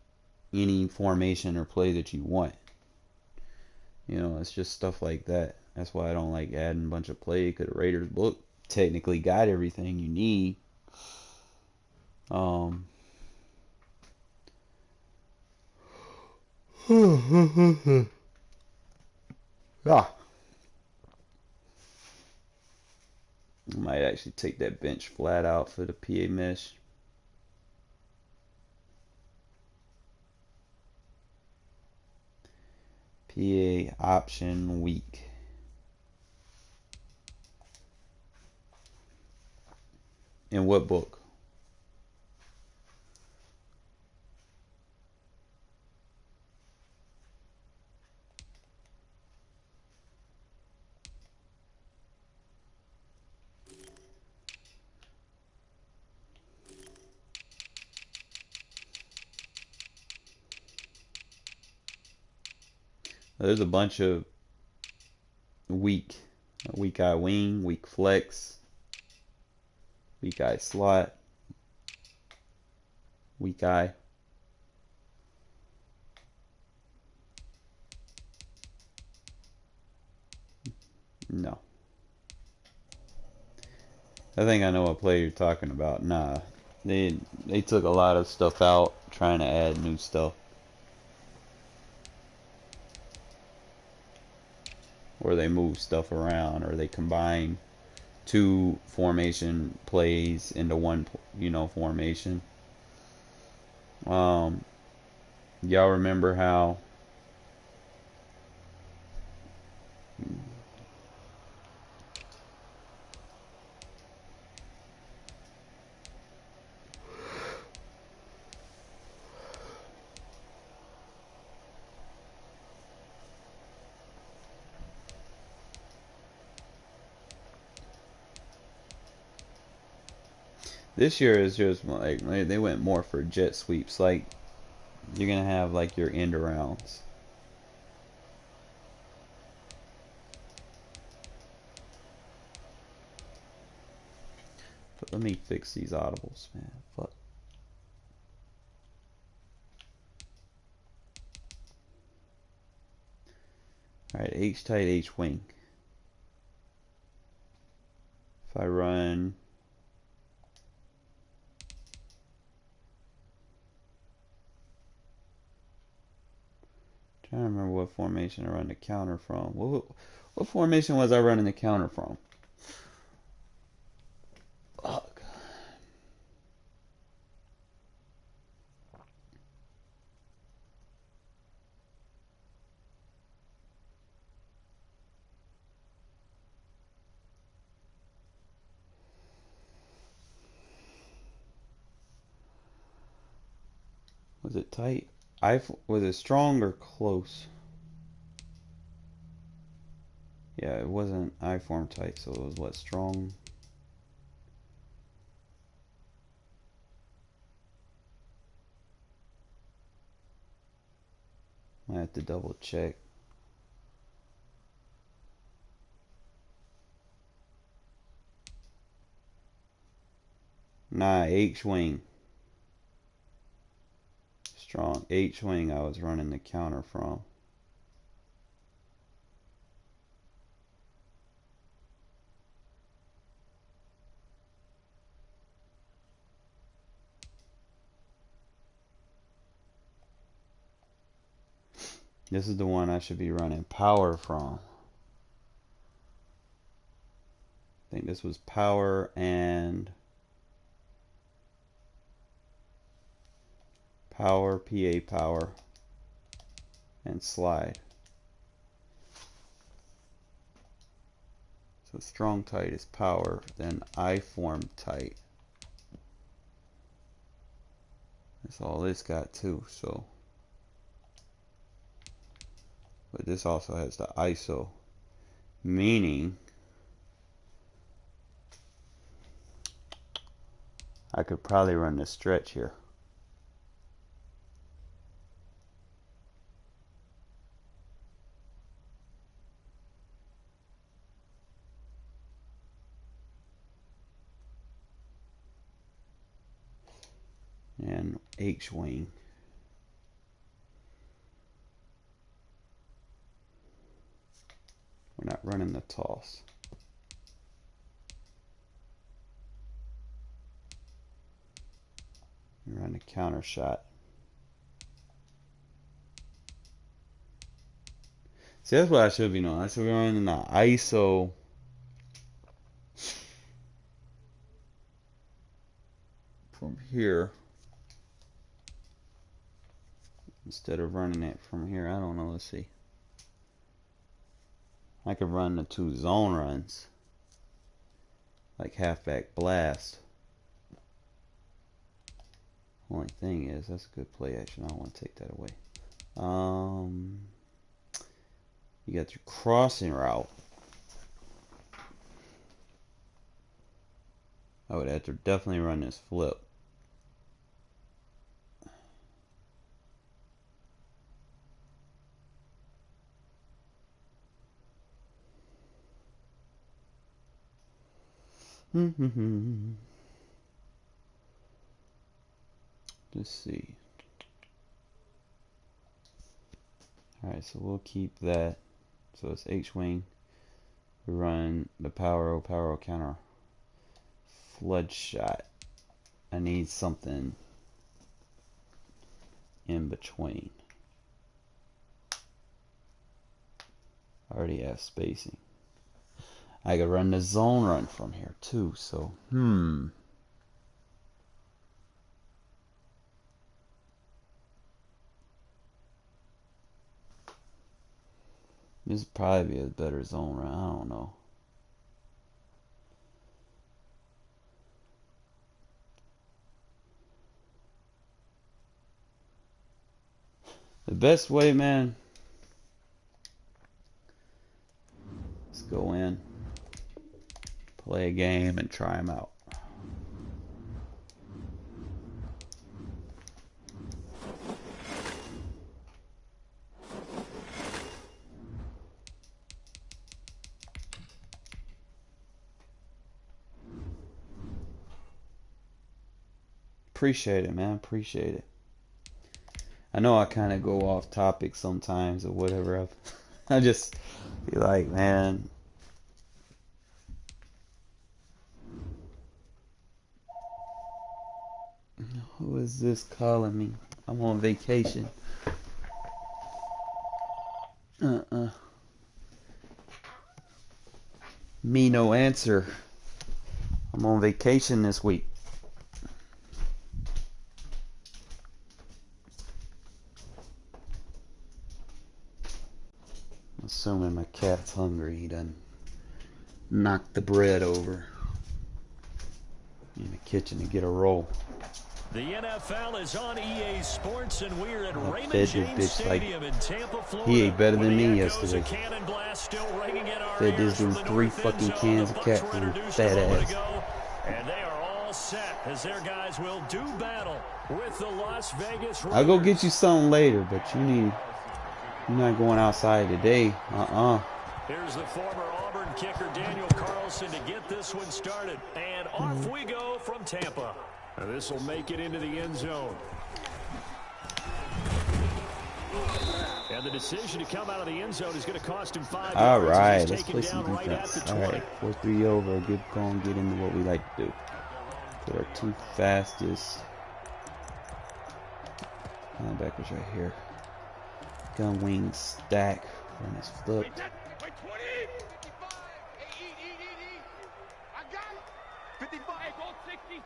any formation or play that you want. You know, it's just stuff like that. That's why I don't like adding a bunch of play, because the Raiders book technically got everything you need. Um, ah, I might actually take that bench flat out for the PA mesh. PA option weak. In what book? There's a bunch of weak. Weak eye wing, weak flex, weak eye slot, weak eye. No. I think I know what play you're talking about. Nah. They took a lot of stuff out trying to add new stuff. Or they move stuff around, or they combine two formation plays into one, formation. Um, y'all remember how this year is just like they went more for jet sweeps. Like you're gonna have like your end arounds. But let me fix these audibles, man. Fuck. Alright, H tight, H wing. If I run trying to remember what formation I run the counter from. What formation was I running the counter from? Fuck. Was it tight? Was it strong or close? Yeah, it wasn't I form tight, so it was what, strong? I have to double check. Nah, H wing. Strong H wing I was running the counter from. This is the one I should be running power from. I think this was power and power, PA power, and slide. So strong tight is power, then I form tight. That's all this got too, so. But this also has the ISO, meaning I could probably run the stretch here. And H-wing. We're not running the toss. Run a counter shot. See, that's what I should be doing. I should be running the ISO from here instead of running it from here. I don't know. Let's see. I could run the 2 zone runs, like halfback blast. Only thing is, that's a good play action. I don't want to take that away. You got your crossing route. I would have to definitely run this flip. Let's see. Alright, so we'll keep that. So it's H-wing. We run the power counter flood shot. I need something in between. I already have spacing. I could run the zone run from here too, so this would probably be a better zone run. I don't know. The best way, man, is go in, play a game, and try them out. Appreciate it, man. Appreciate it. I know I kind of go off topic sometimes or whatever. I just be like, man, who is this calling me? I'm on vacation. Me no answer. I'm on vacation this week. Assuming my cat's hungry, he done knocked the bread over in the kitchen to get a roll.
The NFL is on EA Sports, and we're at Raymond James Stadium in Tampa, Florida.
He ate better than me yesterday. Fed this dude 3 fucking cans of cat food, fat ass.
And they are all set as their guys will do battle with the Las Vegas Raiders.
I'll go get you something later, but you're not going outside today.
Here's the former Auburn kicker Daniel Carlson to get this one started. And off we go from Tampa. This will make it into the end zone. And the decision to come out of the end zone is going to cost him 5 yards.
All right, let's play some defense. All right, 4-3 over. Go and get into what we like to do. Put our 2 fastest linebackers right here. Gun wing stack on his flip.
Wait, 20! 55! Hey, eat! I got it! 55, goal 66!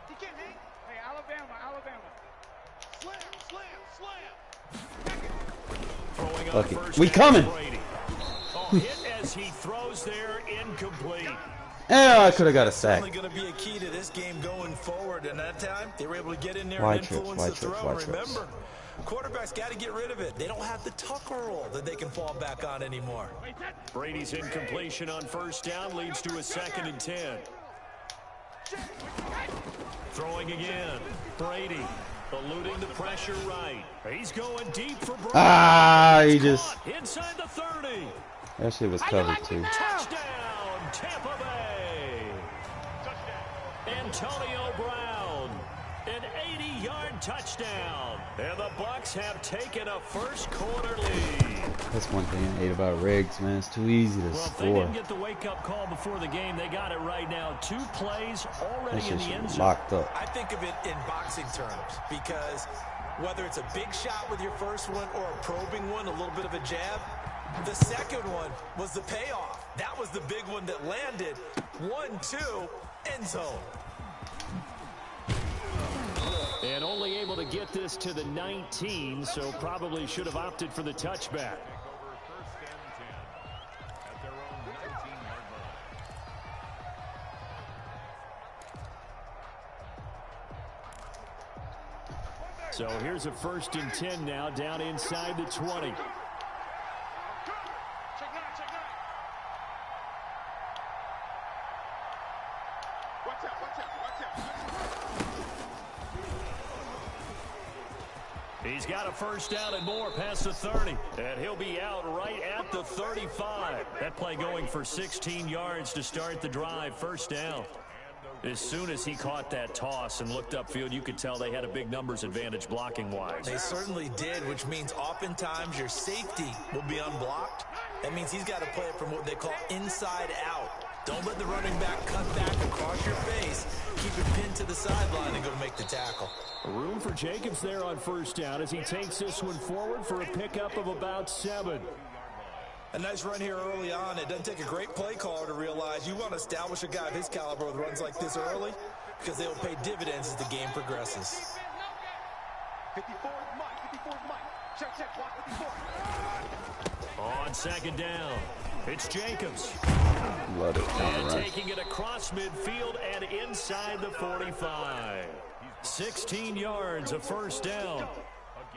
You can't hang. Hey, Alabama. Slam!
Fuck it. We coming!
Hit as he throws there, incomplete.
Yeah, I could have got a sack.
It's only going to be a key to this game going forward, and that time they were able to get in there and influence the throw. Remember, quarterbacks got to get rid of it. They don't have the Tucker roll that they can fall back on anymore.
Brady's incompletion on first down leads to a 2nd and 10. Throwing again. Brady eluding the pressure right. He's going deep for Brady.
He just
inside the 30.
That shit was covered too.
Touchdown, Tampa Bay. Antonio Brown An 80-yard touchdown. And the Bucs have taken a first quarter lead.
That's one thing I hate about Riggs, man. It's too easy to
Well, if
score.
they didn't get the wake-up call before the game, they got it right now. 2 plays already in the end zone.
Locked up.
I think of it in boxing terms because whether it's a big shot with your first one or a probing one, a little bit of a jab, the second one was the payoff. That was the big one that landed. 1-2, end zone.
And only able to get this to the 19, so probably should have opted for the touchback. So here's a 1st and 10 now, down inside the 20. He's got a 1st down and more past the 30. And he'll be out right at the 35. That play going for 16 yards to start the drive. 1st down. As soon as he caught that toss and looked upfield, you could tell they had a big numbers advantage blocking-wise.
They certainly did, which means oftentimes your safety will be unblocked. That means he's got to play it from what they call inside out. Don't let the running back cut back across your face. Keep it pinned to the sideline and go make the tackle.
Room for Jacobs there on 1st down as he takes this one forward for a pickup of about 7.
A nice run here early on. It doesn't take a great play caller to realize you want to establish a guy of his caliber with runs like this early because they will pay dividends as the game progresses.
54 Mike, 54 Mike. Check, block 54.
On 2nd down, it's Jacobs.
Love it.
And taking it across midfield and inside the 45. 16 yards, a 1st down.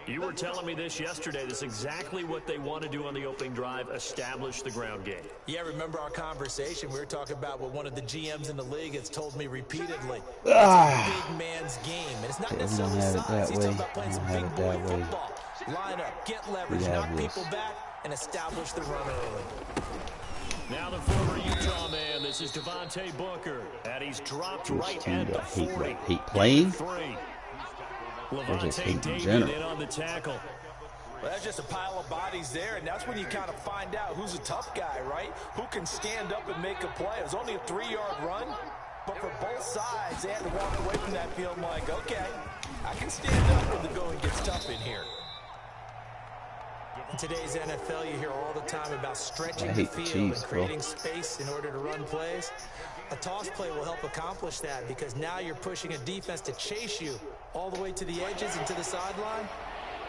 You were telling me this yesterday. This is exactly what they want to do on the opening drive, establish the ground game.
Yeah, remember our conversation? We were talking about what one of the GMs in the league has told me repeatedly. It's a big man's game, and it's not necessarily size. He's talking about playing some big boy football. Line up, get leverage, knock people back, and establish the run early.
Now the former Utah man, this is Devontae Booker, and he's dropped right at the 40.
Hate playing?
Levante David in on the tackle.
Well, that's just a pile of bodies there, and that's when you kind of find out who's a tough guy, right? Who can stand up and make a play. It was only a 3-yard run, but for both sides, they had to walk away from that field like, okay, I can stand up when the going gets tough in here. In today's NFL, you hear all the time about stretching the field and creating space in order to run plays. A toss play will help accomplish that because now you're pushing a defense to chase you all the way to the edges and to the sideline.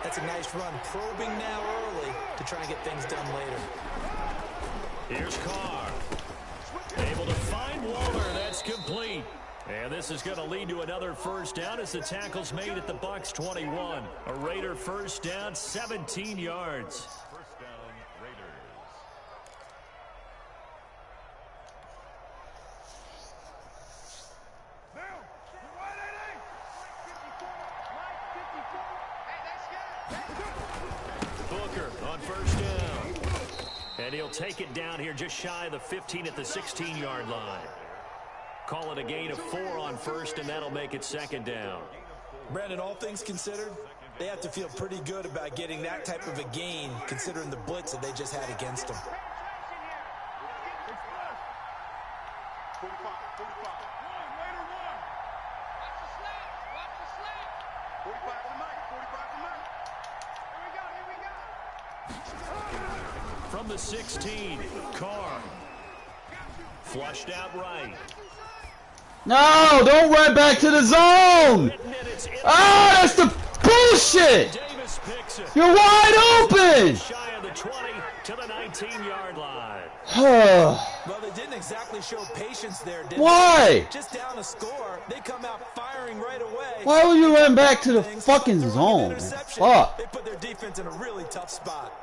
That's a nice run. Probing now early to try and get things done later.
Here's Carr. Able to find Waller. That's complete. And this is going to lead to another 1st down as the tackle's made at the Bucs 21. A Raider 1st down, 17 yards.
1st down, Raiders.
Booker on 1st down. And he'll take it down here just shy of the 15 at the 16-yard line. Call it a gain of 4 on 1st, and that'll make it 2nd down.
Brandon, all things considered, they have to feel pretty good about getting that type of a gain considering the blitz that they just had against them.
45. Raider 1. 45 to Mike. Here we go.
From the 16, Carr. Flushed out right.
No, don't run back to the zone. Ah, that's the bullshit. You're wide open.
Shy of the 20 to the 19-yard line.
Well, they didn't exactly show patience there, did
Why?
they? Just down a score, they come out firing right away.
Why would you run back to the fucking zone? Fuck.
They put their defense in a really tough spot.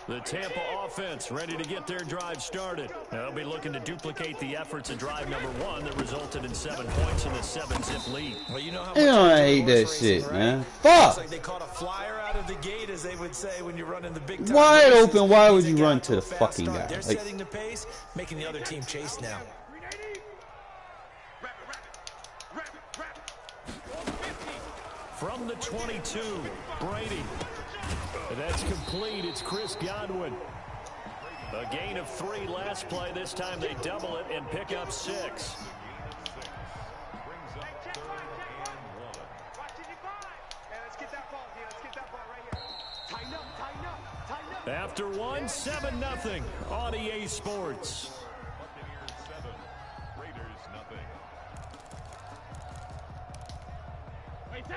The Tampa offense ready to get their drive started. They'll be looking to duplicate the efforts of drive number 1 that resulted in 7 points in the 7-zip lead.
Well, you know how
much I hate that shit, right? Man. Fuck.
Like they caught a flyer out of the gate, as they would say when you're running the big time.
Wide open. Why would you run to the fucking guy?
They're setting the pace, making the other team chase now.
From the 22, Brady. And that's complete. It's Chris Godwin. A gain of 3 last play. This time they double it and pick up 6. After 1, 7-0 on EA Sports.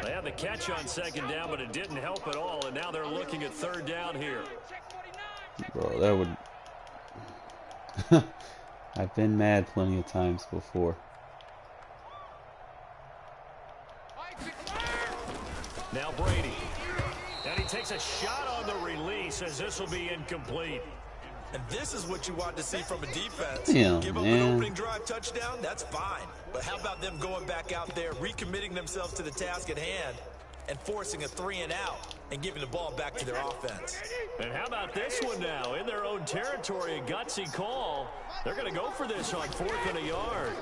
They had the catch on 2nd down, but it didn't help at all, and now they're looking at 3rd down here.
Bro, that would... I've been mad plenty of times before.
Now Brady. And he takes a shot on the release as this will be incomplete.
And this is what you want to see from a defense.
Damn,
Give up
man.
an opening drive touchdown, that's fine. But how about them going back out there, recommitting themselves to the task at hand, and forcing a 3-and-out, and giving the ball back to their offense.
And how about this one now? In their own territory, a gutsy call. They're going to go for this on 4th and a yard.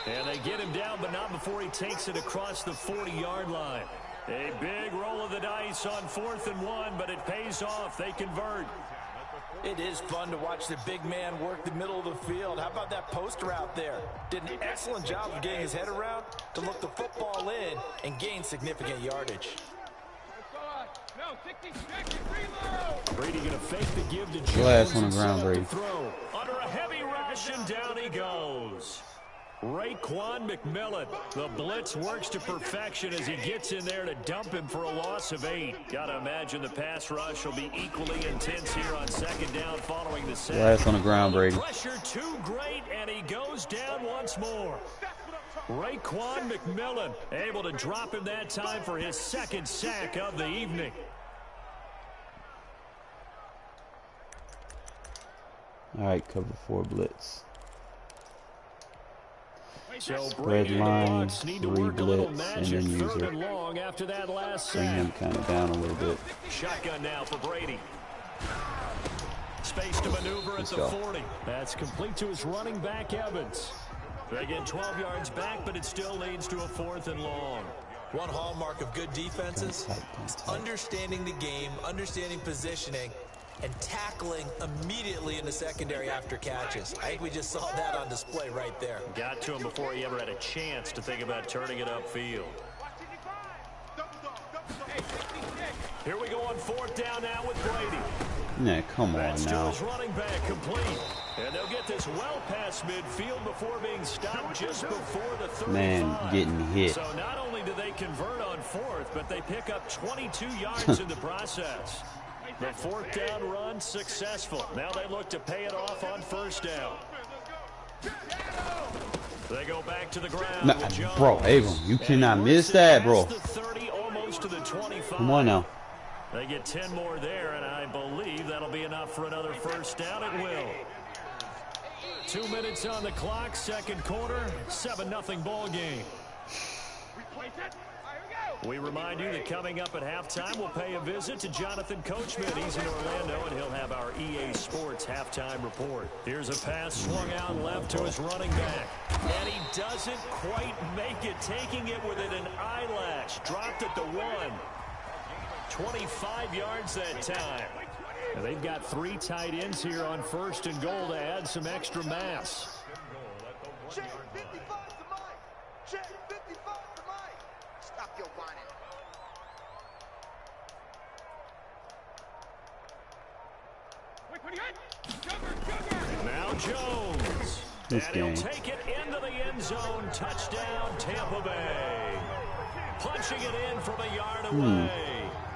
And they get him down, but not before he takes it across the 40-yard line. A big roll of the dice on 4th and 1, but it pays off. They convert.
It is fun to watch the big man work the middle of the field. How about that poster out there? Did an excellent job of getting his head around to look the football in and gain significant yardage.
Brady going to fake the give to Jones.
Glass on the ground, Brady.
Throw. Under a heavy rush, and down he goes. Raekwon McMillan. The blitz works to perfection as he gets in there to dump him for a loss of 8. Gotta imagine the pass rush will be equally intense here on 2nd down following the sack.
Glass on the ground, Brady.
Pressure too great, and he goes down once more. Raekwon McMillan able to drop him that time for his 2nd sack of the evening.
All right, cover 4 blitz.
So
Spread line,
need to work a little
blitz, and
magic
then use
3rd
it.
and long after that last
Bring
sack.
him kind of down a little bit.
Shotgun now for Brady. Space to maneuver at the 40. That's complete to his running back, Evans. They get 12 yards back, but it still leads to a 4th and long.
One hallmark of good defenses is understanding the game, understanding positioning, and tackling immediately in the secondary after catches. I think we just saw that on display right there.
Got to him before he ever had a chance to think about turning it upfield. Here we go on 4th down now with Brady.
Nah, come on
That's to
now.
his running back, complete. And they'll get this well past midfield before being stopped just before the 35.
Man, getting hit.
So not only do they convert on 4th, but they pick up 22 yards in the process. The 4th down run successful. Now they look to pay it off on 1st down. They go back to the ground.
Nah, bro, Abram, you cannot miss that, bro.
The 30, almost to the 25.
Come on now.
They get 10 more there, and I believe that'll be enough for another 1st down. It will. 2 minutes on the clock, 2nd quarter, 7-0 ball game. We remind you that coming up at halftime, we'll pay a visit to Jonathan Coachman. He's in Orlando, and he'll have our EA Sports halftime report. Here's a pass swung out left to his running back. And he doesn't quite make it, taking it within an eyelash. Dropped at the 1. 25 yards that time. And they've got 3 tight ends here on 1st and goal to add some extra mass.
Check 55 to Mike. Check 55 to Mike. Stop your whining.
Now Jones.
This
And
game.
he'll take it into the end zone. Touchdown, Tampa Bay. Punching it in from a yard away.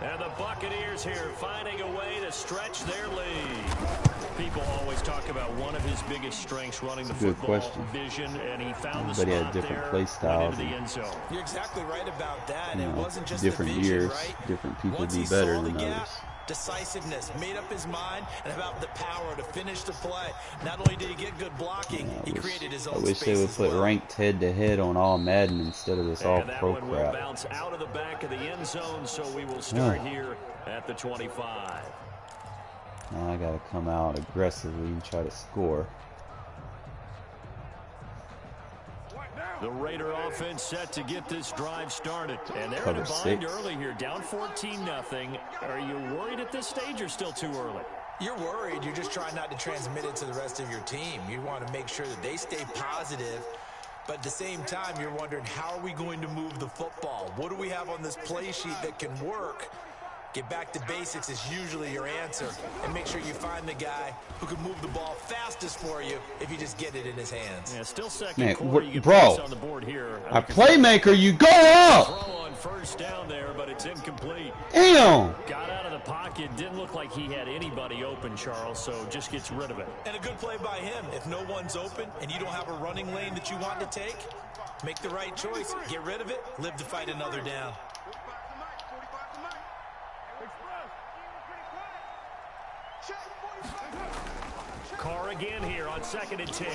And the Buccaneers here finding a way to stretch their lead. People always talk about one of his biggest strengths running the football vision, and he found the spot
had different
there,
play
went
styles
into the end zone.
You're exactly right about that.
You
It
know,
wasn't just
different
the vision,
years,
right?
different people
Once
do
he
better
saw the
than
gap,
others.
decisiveness, made up his mind, and about the power to finish the play. Not only did he get good blocking, he created his own
I wish
space
they would
as
put
well.
ranked head-to-head on all Madden instead of this all
And that
pro
one will
crap.
bounce out of the back of the end zone, so we will start here at the 25.
Now I gotta come out aggressively and try to score.
The Raider offense set to get this drive started. And they're in a bind early here, down 14-0. Are you worried at this stage or still too early?
You're worried. You're just trying not to transmit it to the rest of your team. You want to make sure that they stay positive. But at the same time, you're wondering, how are we going to move the football? What do we have on this play sheet that can work? Get back to basics is usually your answer. And make sure you find the guy who can move the ball fastest for you if you just get it in his hands.
Yeah, still second
Man,
quarter. You get
bro,
on the board here.
a playmaker, you go up!
Throw on first down there, but it's incomplete.
Damn!
Got out of the pocket. Didn't look like he had anybody open, Charles, so just gets rid of it.
And a good play by him. If no one's open and you don't have a running lane that you want to take, make the right choice. Get rid of it. Live to fight another down.
Carr again here on 2nd and 10.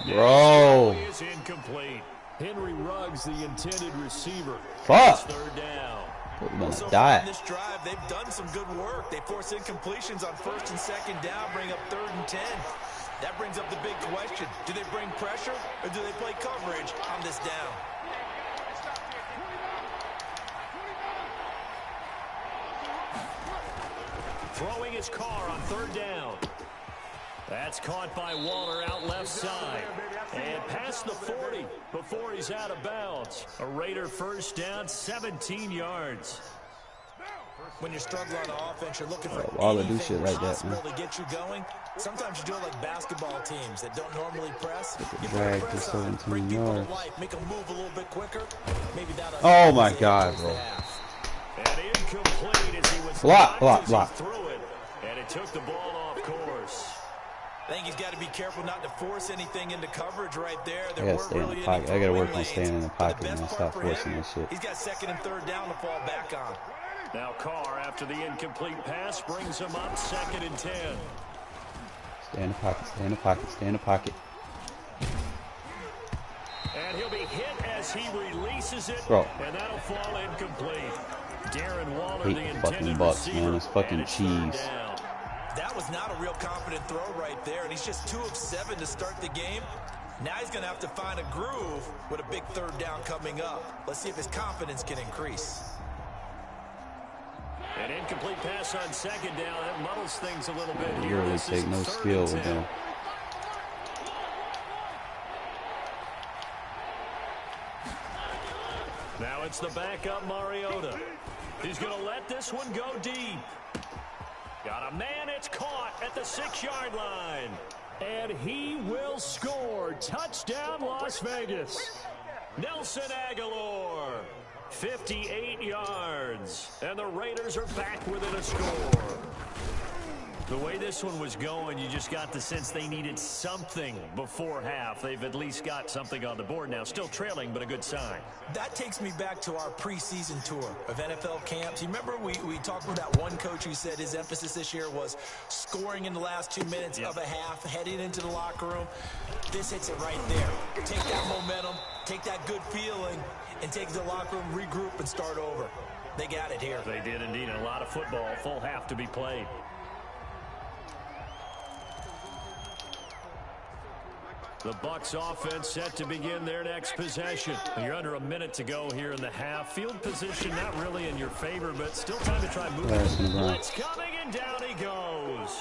Bro.
Is incomplete. Henry Ruggs, the intended receiver.
Fuck.
Third down.
We're gonna
So
die.
on this drive, they've done some good work. They force incompletions on 1st and 2nd down, bring up 3rd and 10. That brings up the big question. Do they bring pressure or do they play coverage on this down?
Throwing his Carr on 3rd down. That's caught by Waller out left side. And past the 40 before he's out of bounds. A Raider first down, 17 yards.
When you're struggling on offense, you're looking for
Waller do
anything
shit like that,
possible
man.
to get you going. Sometimes you do it like basketball teams that don't normally press. You
drag
put a
for
press on,
17
bring people to
yards.
life, make them move a little bit quicker. Maybe that'll
Oh my God, bro.
And incomplete as he was
Block, block,
as he
block.
threw it. And it took the ball off course.
I think he's got to be careful not to force anything into coverage right there.
I gotta stay in the pocket. I gotta work on staying in the pocket, man. Stop forcing that shit.
He's got 2nd and 3rd down to fall back on.
Now Carr, after the incomplete pass, brings him up 2nd and 10.
Stay in the pocket, stay in the pocket, stay in the pocket.
And he'll be hit as he releases it.
Bro.
And that'll fall incomplete. Darren Waller,
Hate
the
the
intended
fucking Bucks,
receiver.
man. It's fucking
And it's third
cheese.
down.
That was not a real confident throw right there, and he's just 2 of 7 to start the game. Now he's going to have to find a groove with a big 3rd down coming up. Let's see if his confidence can increase.
An incomplete pass on 2nd down. That muddles things a little bit
You
here.
really
This
take
is
no
3rd
skill
and
with
10.
them.
Now it's the backup Mariota. He's going to let this one go deep. Got a man, it's caught at the 6-yard line. And he will score. Touchdown, Las Vegas. Nelson Aguilar, 58 yards. And the Raiders are back within a score. The way this one was going, you just got the sense they needed something before half. They've at least got something on the board now. Still trailing, but a good sign.
That takes me back to our preseason tour of NFL camps. You remember we talked with that one coach who said his emphasis this year was scoring in the last 2 minutes of a half, heading into the locker room. This hits it right there. Take that momentum, take that good feeling, and take the locker room, regroup, and start over. They got it here.
They did indeed. And a lot of football, full half to be played. The Bucs offense set to begin their next possession. You're under a minute to go here in the half. Field position not really in your favor, but still time to try moving. Blitz coming, and down he goes.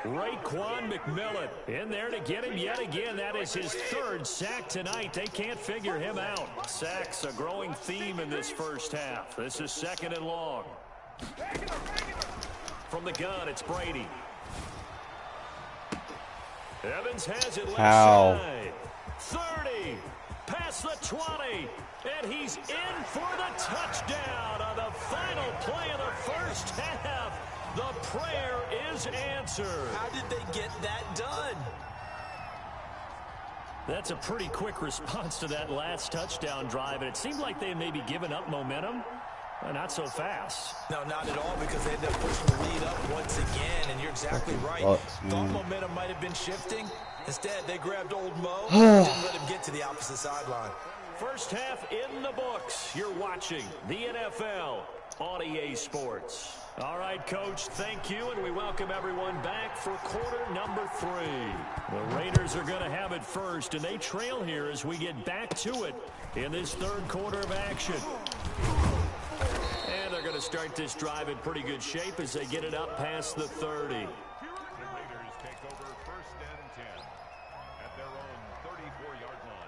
Raekwon McMillan in there to get him yet again. That is his 3rd sack tonight. They can't figure him out. Sacks, a growing theme in this first half. This is 2nd and long. From the gun, it's Brady. Evans has it left side. 30, past the 20, and he's in for the touchdown on the final play of the first half. The prayer is answered.
How did they get that done?
That's a pretty quick response to that last touchdown drive, and it seemed like they had maybe given up momentum. Not so fast.
No, not at all, because they ended up pushing the lead up once again, and you're exactly right. Thought momentum might have been shifting. Instead, they grabbed old Mo and didn't let him get to the opposite sideline.
First half in the books. You're watching the NFL on EA Sports. All right, Coach, thank you, and we welcome everyone back for quarter number 3. The Raiders are going to have it first, and they trail here as we get back to it in this third quarter of action. And they're going to start this drive in pretty good shape as they get it up past the 30.
The Raiders take over first down and 10 at their own 34-yard line.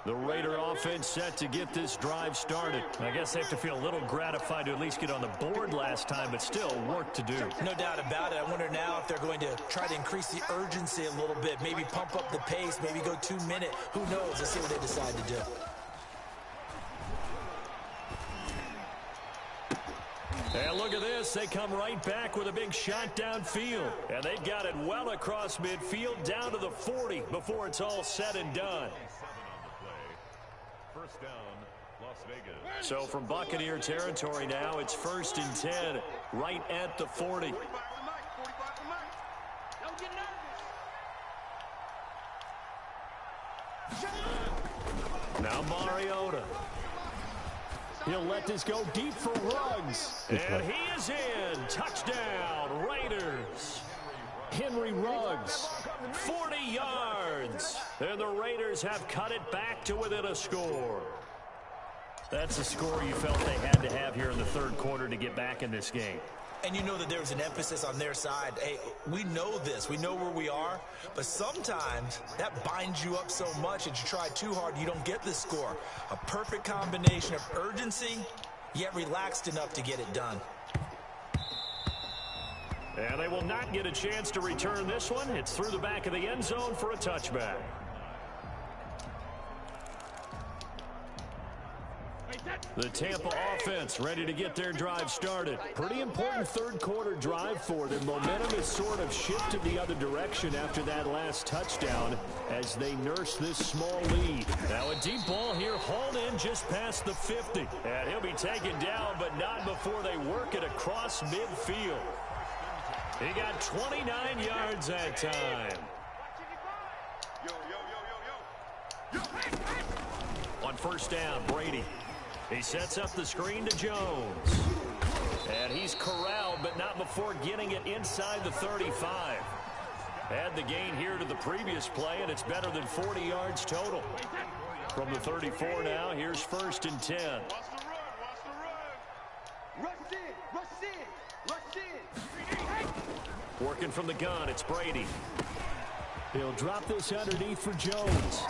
The Raider offense set to get this drive started. I guess they have to feel a little gratified to at least get on the board last time, but still work to do.
No doubt about it. I wonder now if they're going to try to increase the urgency a little bit, maybe pump up the pace, maybe go 2 minute. Who knows? Let's see what they decide to do.
And look at this. They come right back with a big shot downfield. And they've got it well across midfield down to the 40 before it's all said and done.
First down, Las Vegas.
So from Buccaneer territory now, it's 1st and 10 right at the 40. Now Mariota. He'll let this go deep for Ruggs. And he is in. Touchdown, Raiders. Henry Ruggs, 40 yards. And the Raiders have cut it back to within a score. That's a score you felt they had to have here in the third quarter to get back in this game.
And you know that there was an emphasis on their side. Hey, we know this. We know where we are. But sometimes that binds you up so much that you try too hard, you don't get this score. A perfect combination of urgency, yet relaxed enough to get it done.
And they will not get a chance to return this one. It's through the back of the end zone for a touchback. The Tampa offense ready to get their drive started. Pretty important third quarter drive for them. Momentum has sort of shifted the other direction after that last touchdown as they nurse this small lead. Now a deep ball here hauled in just past the 50. And he'll be taken down, but not before they work it across midfield. He got 29 yards that time. On first down, Brady. He sets up the screen to Jones. And he's corralled, but not before getting it inside the 35. Add the gain here to the previous play, and it's better than 40 yards total. From the 34 now, here's 1st and 10. Working from the gun, it's Brady. He'll drop this underneath for Jones.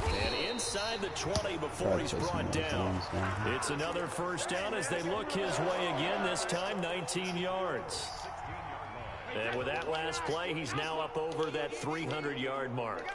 And inside the 20 before he's brought down. It's another first down as they look his way again, this time 19 yards. And with that last play, he's now up over that 300-yard mark.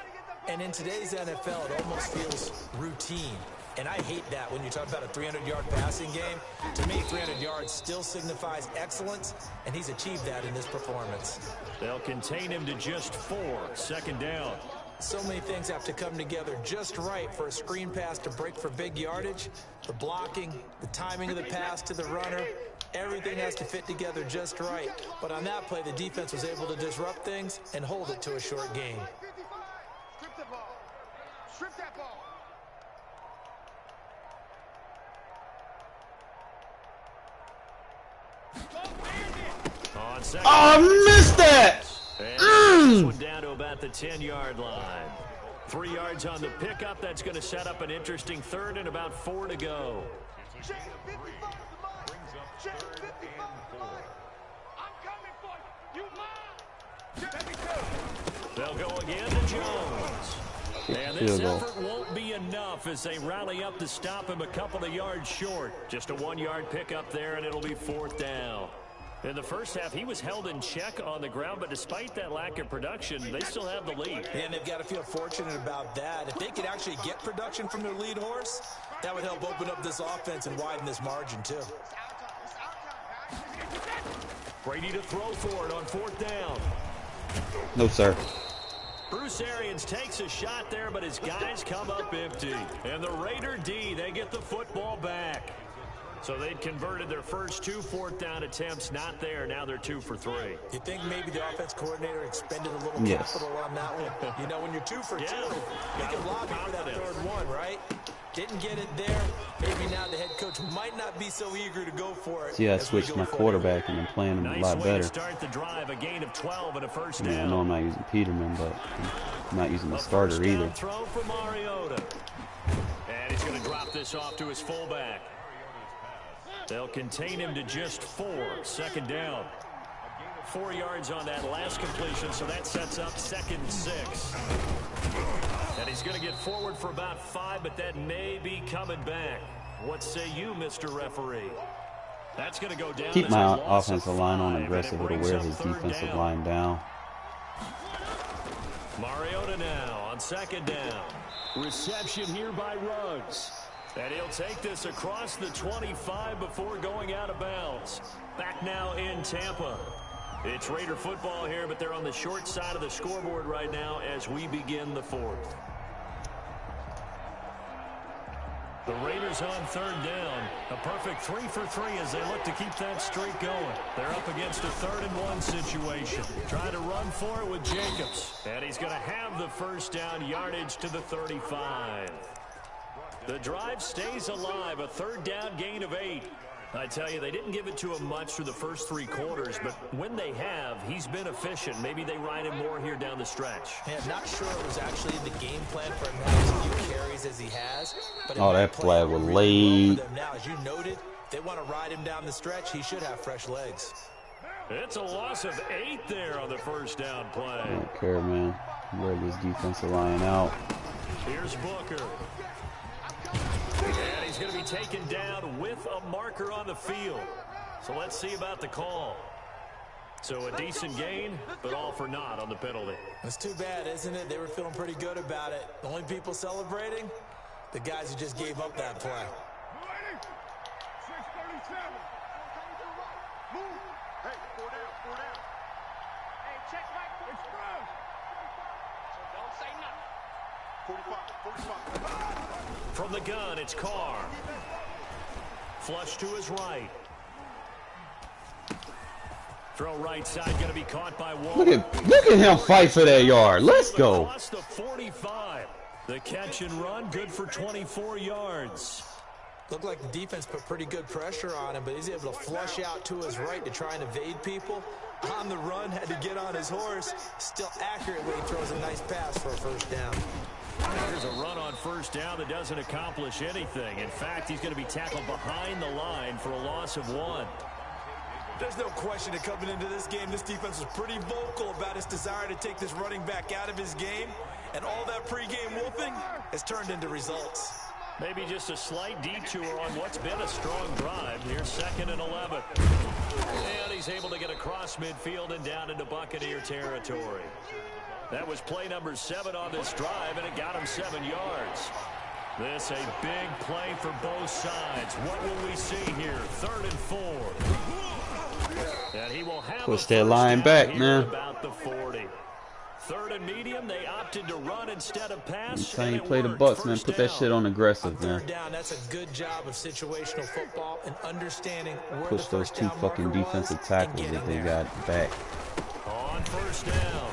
And in today's NFL, it almost feels routine. And I hate that when you talk about a 300-yard passing game. To me, 300 yards still signifies excellence, and he's achieved that in this performance.
They'll contain him to just 4, 2nd down.
So many things have to come together just right for a screen pass to break for big yardage. The blocking, the timing of the pass to the runner, everything has to fit together just right. But on that play, the defense was able to disrupt things and hold it to a short gain.
Strip the ball. Strip that ball.
On
I missed that!
This one down to about the 10-yard line. 3 yards on the pickup. That's going to set up an interesting third and about 4 to go. They'll go again to Jones. And this effort won't be enough as they rally up to stop him a couple of yards short. Just a 1-yard pickup there, and it'll be 4th down. In the first half, he was held in check on the ground, but despite that lack of production, they still have the lead.
And they've got to feel fortunate about that. If they could actually get production from their lead horse, that would help open up this offense and widen this margin, too.
Brady to throw for it on 4th down.
No, sir.
Bruce Arians takes a shot there, but his guys come up empty. And the Raider D, they get the football back. So they'd converted their first 2 4th-down attempts. Not there. Now they're 2 for 3.
You think maybe the offense coordinator expended a little capital on that one? You know, when you're 2 for 2, you can lobby for that third one, right? Didn't get it there. Maybe now the head coach might not be so eager to go for it.
See, I switched my quarterback and I'm playing him a lot better.
Start the drive, a gain of 12 and a first down.
I know I'm not using Peterman, but I'm not using the starter either.
Throw for Mariota. And he's going to drop this off to his fullback. They'll contain him to just 4. 2nd down. 4 yards on that last completion, so that sets up 2nd and 6. And he's going to get forward for about 5, but that may be coming back. What say you, Mr. Referee? That's going to go down.
Keep my offensive line on aggressive. It'll wear his defensive line down.
Mariota now on 2nd down. Reception here by Ruggs. And he'll take this across the 25 before going out of bounds. Back now in Tampa. It's Raider football here, but they're on the short side of the scoreboard right now as we begin the 4th. The Raiders on 3rd down. A perfect 3 for 3 as they look to keep that streak going. They're up against a 3rd and 1 situation. Trying to run for it with Jacobs. And he's going to have the first down, yardage to the 35. The drive stays alive, a 3rd down gain of 8. I tell you, they didn't give it to him much through the first 3 quarters, but when they have, he's been efficient. Maybe they ride him more here down the stretch.
Yeah, I'm not sure it was actually in the game plan for him to have as few carries as he has. But
that flag was late.
Now, as you noted, if they want to ride him down the stretch, he should have fresh legs.
It's a loss of 8 there on the first down play.
I don't care, man. Wear this defensive line out.
Here's Booker. And he's going to be taken down with a marker on the field. So let's see about the call. So a decent gain, but all for naught on the penalty.
It's too bad, isn't it? They were feeling pretty good about it. The only people celebrating, the guys who just gave up that play.
637. Move. Hey, 4 down, 4 down. Hey, check back. Express. Don't say nothing. 45.
From the gun, it's Carr. Flush to his right. Throw right side, going to be caught by Wall.
Look at him fight for that yard. Let's go.
Across the 45. The catch and run, good for 24 yards.
Looked like the defense put pretty good pressure on him, but he's able to flush out to his right to try and evade people. On the run, had to get on his horse. Still accurately throws a nice pass for a first down.
There's a run on first down that doesn't accomplish anything. In fact, he's going to be tackled behind the line for a loss of 1.
There's no question that coming into this game, this defense was pretty vocal about its desire to take this running back out of his game. And all that pregame wolfing has turned into results.
Maybe just a slight detour on what's been a strong drive. Here's 2nd and 11. And he's able to get across midfield and down into Buccaneer territory. That was play number 7 on this drive, and it got him 7 yards. This a big play for both sides. What will we see here? 3rd and 4. And he will have
push that line back, man.
About the 40. 3rd and medium, they opted to run instead of pass.
You play the Bucks, man. Put that shit on aggressive, man.
Down, that's a good job of situational football and understanding where
push those 2 fucking defensive tackles that they got back.
On first down.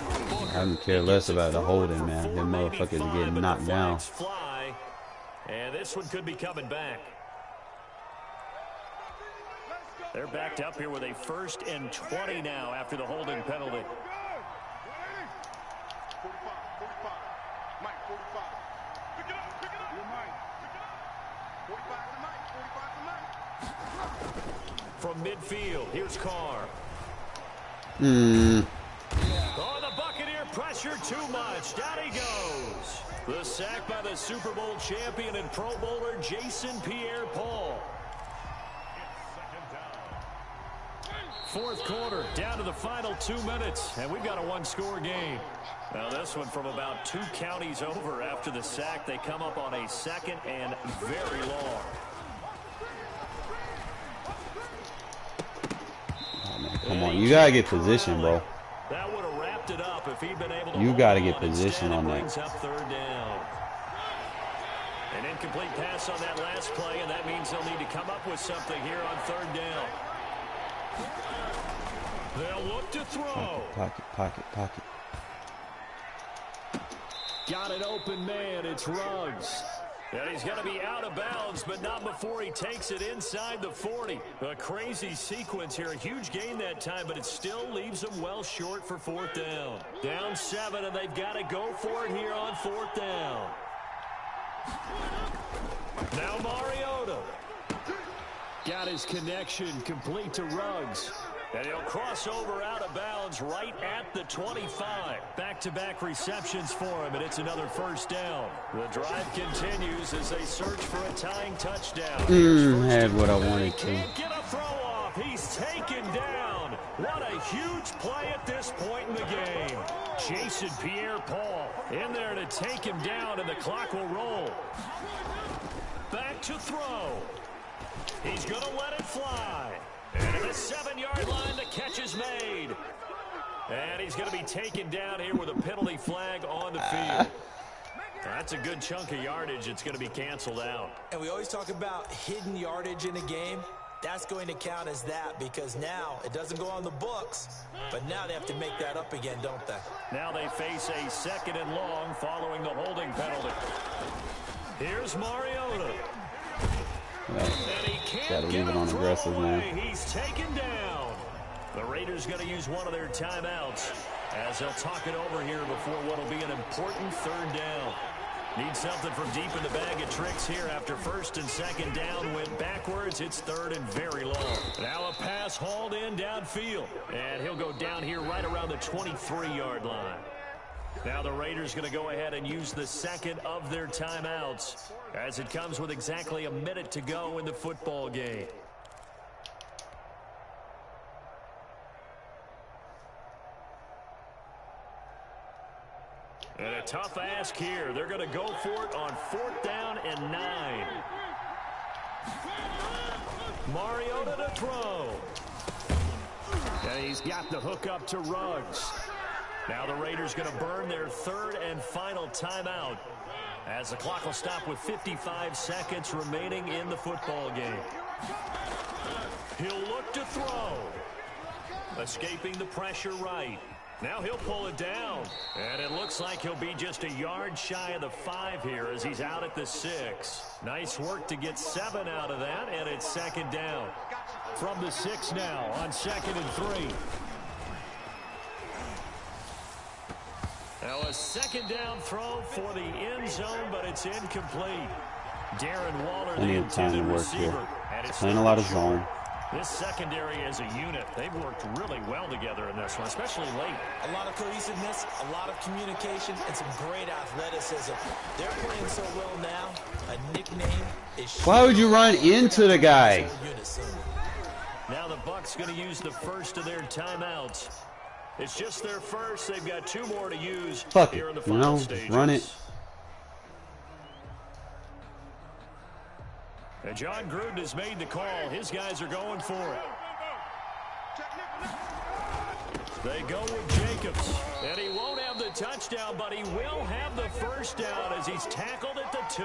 I don't care less about the holding, man. Them motherfuckers are getting knocked down.
Fly, and this one could be coming back. They're backed up here with a 1st and 20 now after the holding penalty.
45. Mike, 45. Pick it up. You're Mike. 45 to Mike. 45 to Mike.
From midfield, here's Carr. Oh, the Buccaneer pressure too much. Down he goes. The sack by the Super Bowl champion and Pro Bowler Jason Pierre-Paul. 4th quarter, down to the final 2 minutes, and we've got a 1-score game. Now this one from about 2 counties over after the sack. They come up on a 2nd and very long.
Oh, man, come on, you gotta get position, bro.
That would have wrapped it up if he'd been able to.
You gotta get position on that.
Brings up 3rd down. An incomplete pass on that last play, and that means they'll need to come up with something here on third down. They'll look to throw.
Pocket.
Got an open man. It's Ruggs. And he's going to be out of bounds, but not before he takes it inside the 40. A crazy sequence here. A huge gain that time, but it still leaves them well short for fourth down. Down 7, and they've got to go for it here on fourth down. Now Mariota. Got his connection complete to Ruggs. And he'll cross over out of bounds right at the 25. Back-to-back receptions for him, and it's another first down. The drive continues as they search for a tying touchdown.
Had what I wanted to.
Can't get a throw off. He's taken down. What a huge play at this point in the game. Jason Pierre-Paul in there to take him down, and the clock will roll. Back to throw. He's going to let it fly. And at the 7-yard line, the catch is made. And he's going to be taken down here with a penalty flag on the field. That's a good chunk of yardage. It's going to be canceled out.
And we always talk about hidden yardage in a game. That's going to count as that because now it doesn't go on the books. But now they have to make that up again, don't they?
Now they face a 2nd and long following the holding penalty. Here's Mariota.
Gotta leave it on aggressive, man.
He's taken down. The Raiders going to use one of their timeouts as they'll talk it over here before what will be an important third down. Need something from deep in the bag of tricks here after 1st and 2nd down went backwards. It's 3rd and very long. Now a pass hauled in downfield. And he'll go down here right around the 23-yard line. Now the Raiders going to go ahead and use the 2nd of their timeouts as it comes with exactly a minute to go in the football game. And a tough ask here. They're going to go for it on 4th down and 9. Mariota to throw. And he's got the hook up to Ruggs. Now the Raiders going to burn their 3rd and final timeout as the clock will stop with 55 seconds remaining in the football game. He'll look to throw. Escaping the pressure right. Now he'll pull it down. And it looks like he'll be just a yard shy of the 5 here as he's out at the 6. Nice work to get 7 out of that, and it's 2nd down. From the 6 now on 2nd and 3. Now a 2nd down throw for the end zone, but it's incomplete. Darren Waller, the intended receiver. And it's
playing a lot of zone.
This secondary as a unit, they've worked really well together in this one, especially late.
A lot of cohesiveness, a lot of communication, and some great athleticism. They're playing so well now. A nickname is...
Why would you run into the guy?
Now the Bucs going to use the 1st of their timeouts. It's just their 1st. They've got 2 more to use here in the final stages.
Run it.
And John Gruden has made the call. His guys are going for it. They go with Jacobs. And he won't have the touchdown, but he will have the 1st down as he's tackled at the 2.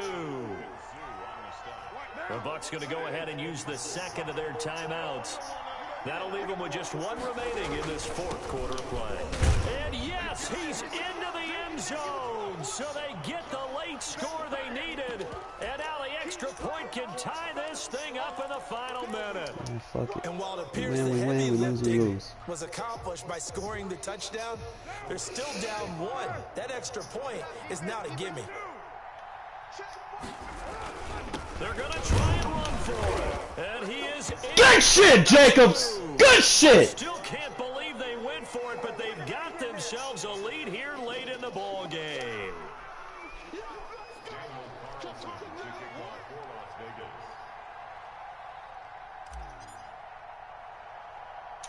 The Bucs going to go ahead and use the 2nd of their timeouts. That'll leave them with just 1 remaining in this 4th quarter of play. And yes, he's into the end zone. So they get the late score they needed. And now the extra point can tie this thing up in the final minute.
And while it appears the heavy lifting was accomplished by scoring the touchdown, they're still down 1. That extra point is now to gimme.
They're going to try and run for it. And he is...
Good shit, Jacobs! Good shit!
Still can't believe they went for it, but they've got themselves a lead here late in the ball game.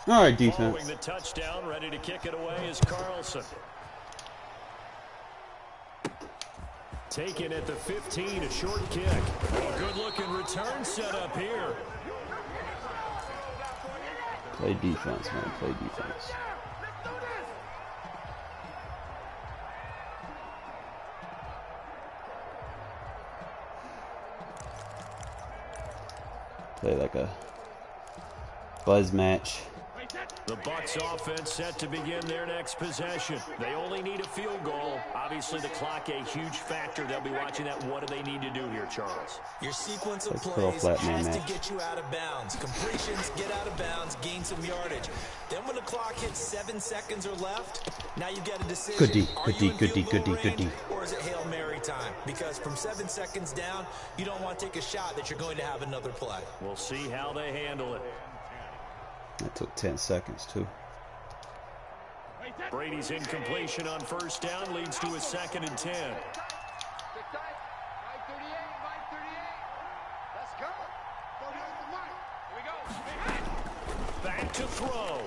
All right, defense.
Following the touchdown, ready to kick it away is Carlson. Taken at the 15, a short kick. A good-looking return set up here.
Play defense, man. Play defense. Play like a buzz match.
The Bucks offense set to begin their next possession. They only need a field goal. Obviously, the clock a huge factor. They'll be watching that. What do they need to do here, Charles?
Your sequence of
Like
plays has to
match.
get you out of bounds. Completions, get out of bounds, gain some yardage. Then when the clock hits 7 seconds or left, now you get a decision.
Goodie.
Or is it Hail Mary time? Because from 7 seconds down, you don't want to take a shot that you're going to have another play.
We'll see how they handle it.
That took 10 seconds, too.
Brady's incompletion on first down leads to a 2nd and 10. Back to throw.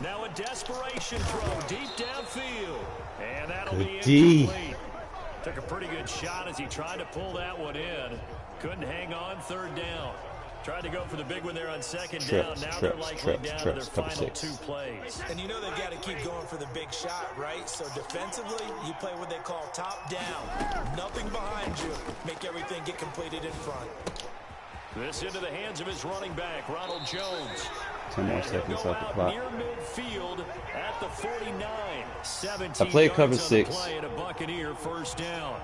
Now a desperation throw deep downfield. And that'll be incomplete. Took a pretty good shot as he tried to pull that one in. Couldn't hang on 3rd down. Tried to go for the big one there on 2nd down. Now they're likely down to their final 2 plays.
And you know they've got to keep going for the big shot, right? So defensively, you play what they call top down. Nothing behind you. Make everything get completed in front.
This into the hands of his running back, Ronald Jones.
10 more seconds off the clock.
Near midfield at the 49. 17
I played cover
yards
6.
On the play and a Buccaneer first down.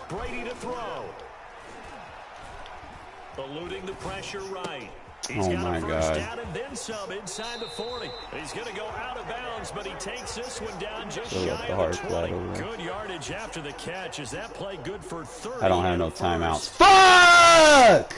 Brady to throw. Eluding the pressure right. He's got a first down and then some inside the 40. He's going to go out of bounds, but he takes this one down just shy of the 20. Good yardage after the catch. Is that play good for 30?
I don't have no timeouts. Fuck!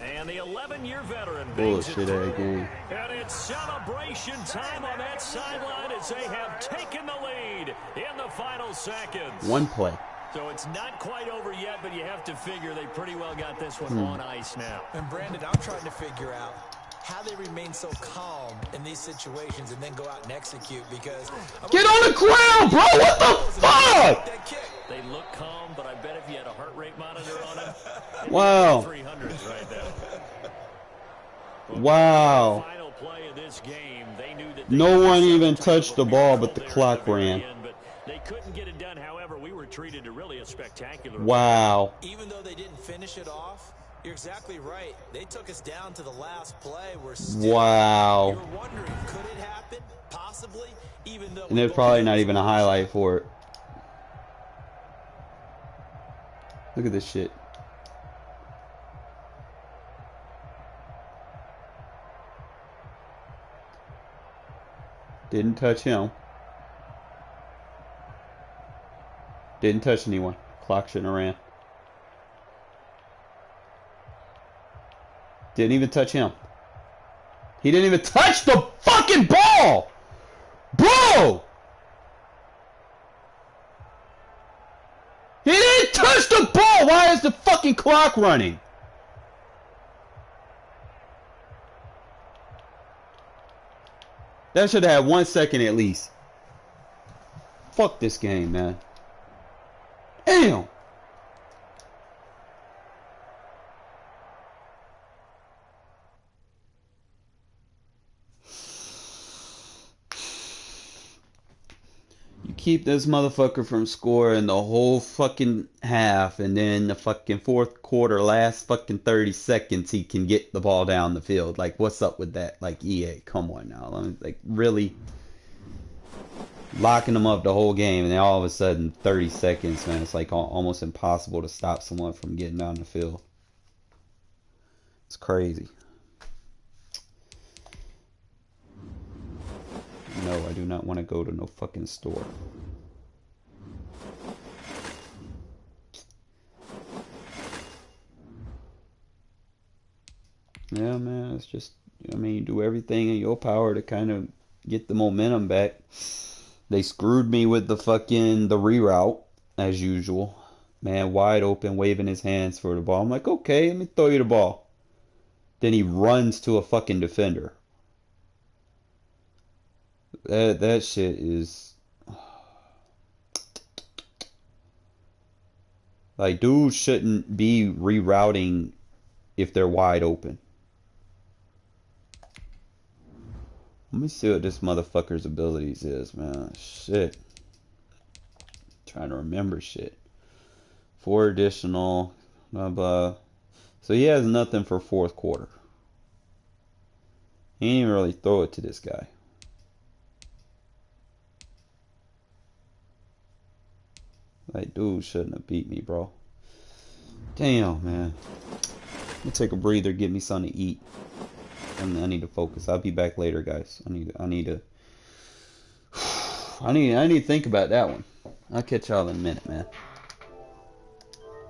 And the 11-year veteran
bullshit game.
And it's celebration time on that sideline as they have taken the lead in the final seconds.
One play.
So it's not quite over yet, but you have to figure they pretty well got this one on ice now.
And Brandon, I'm trying to figure out how they remain so calm in these situations and then go out and execute, because...
Get on the ground, bro! What the fuck?
They look calm, but I bet if you had a heart rate monitor on them,
wow.
300s right there.
Wow.
Final play of this game, they knew that
no one even touched the ball, but the clock ran.
But they couldn't get it done. However, we were treated to really a spectacular.
Wow.
Even though they didn't finish it off, you're exactly right. They took us down to the last play. We're still,
wow.
You're wondering, could it happen? Possibly. Even though.
And there's probably not even a highlight for it. Look at this shit. Didn't touch him. Didn't touch anyone. Clock shouldn't have ran. Didn't even touch him. He didn't even touch the fucking ball! Bro! He didn't touch the ball! Why is the fucking clock running? That should have had 1 second at least. Fuck this game, man. Damn! You keep this motherfucker from scoring the whole fucking half, and then the fucking fourth quarter, last fucking 30 seconds, he can get the ball down the field. Like, what's up with that? Like, EA, come on now. Like, really locking them up the whole game, and then all of a sudden, 30 seconds, man, it's like almost impossible to stop someone from getting down the field. It's crazy. No, I do not want to go to no fucking store. Yeah, man, it's just, I mean, you do everything in your power to kind of get the momentum back. They screwed me with the reroute, as usual. Man, wide open, waving his hands for the ball. I'm like, okay, let me throw you the ball. Then he runs to a fucking defender. That shit is... Like, dudes shouldn't be rerouting if they're wide open. Let me see what this motherfucker's abilities is, man. Shit. Trying to remember shit. 4 additional, blah blah. So he has nothing for fourth quarter. He didn't even really throw it to this guy. Like, dude shouldn't have beat me, bro. Damn, man. Let me take a breather, get me something to eat. And I need to focus. I'll be back later, guys. I need to think about that one. I'll catch y'all in a minute, man.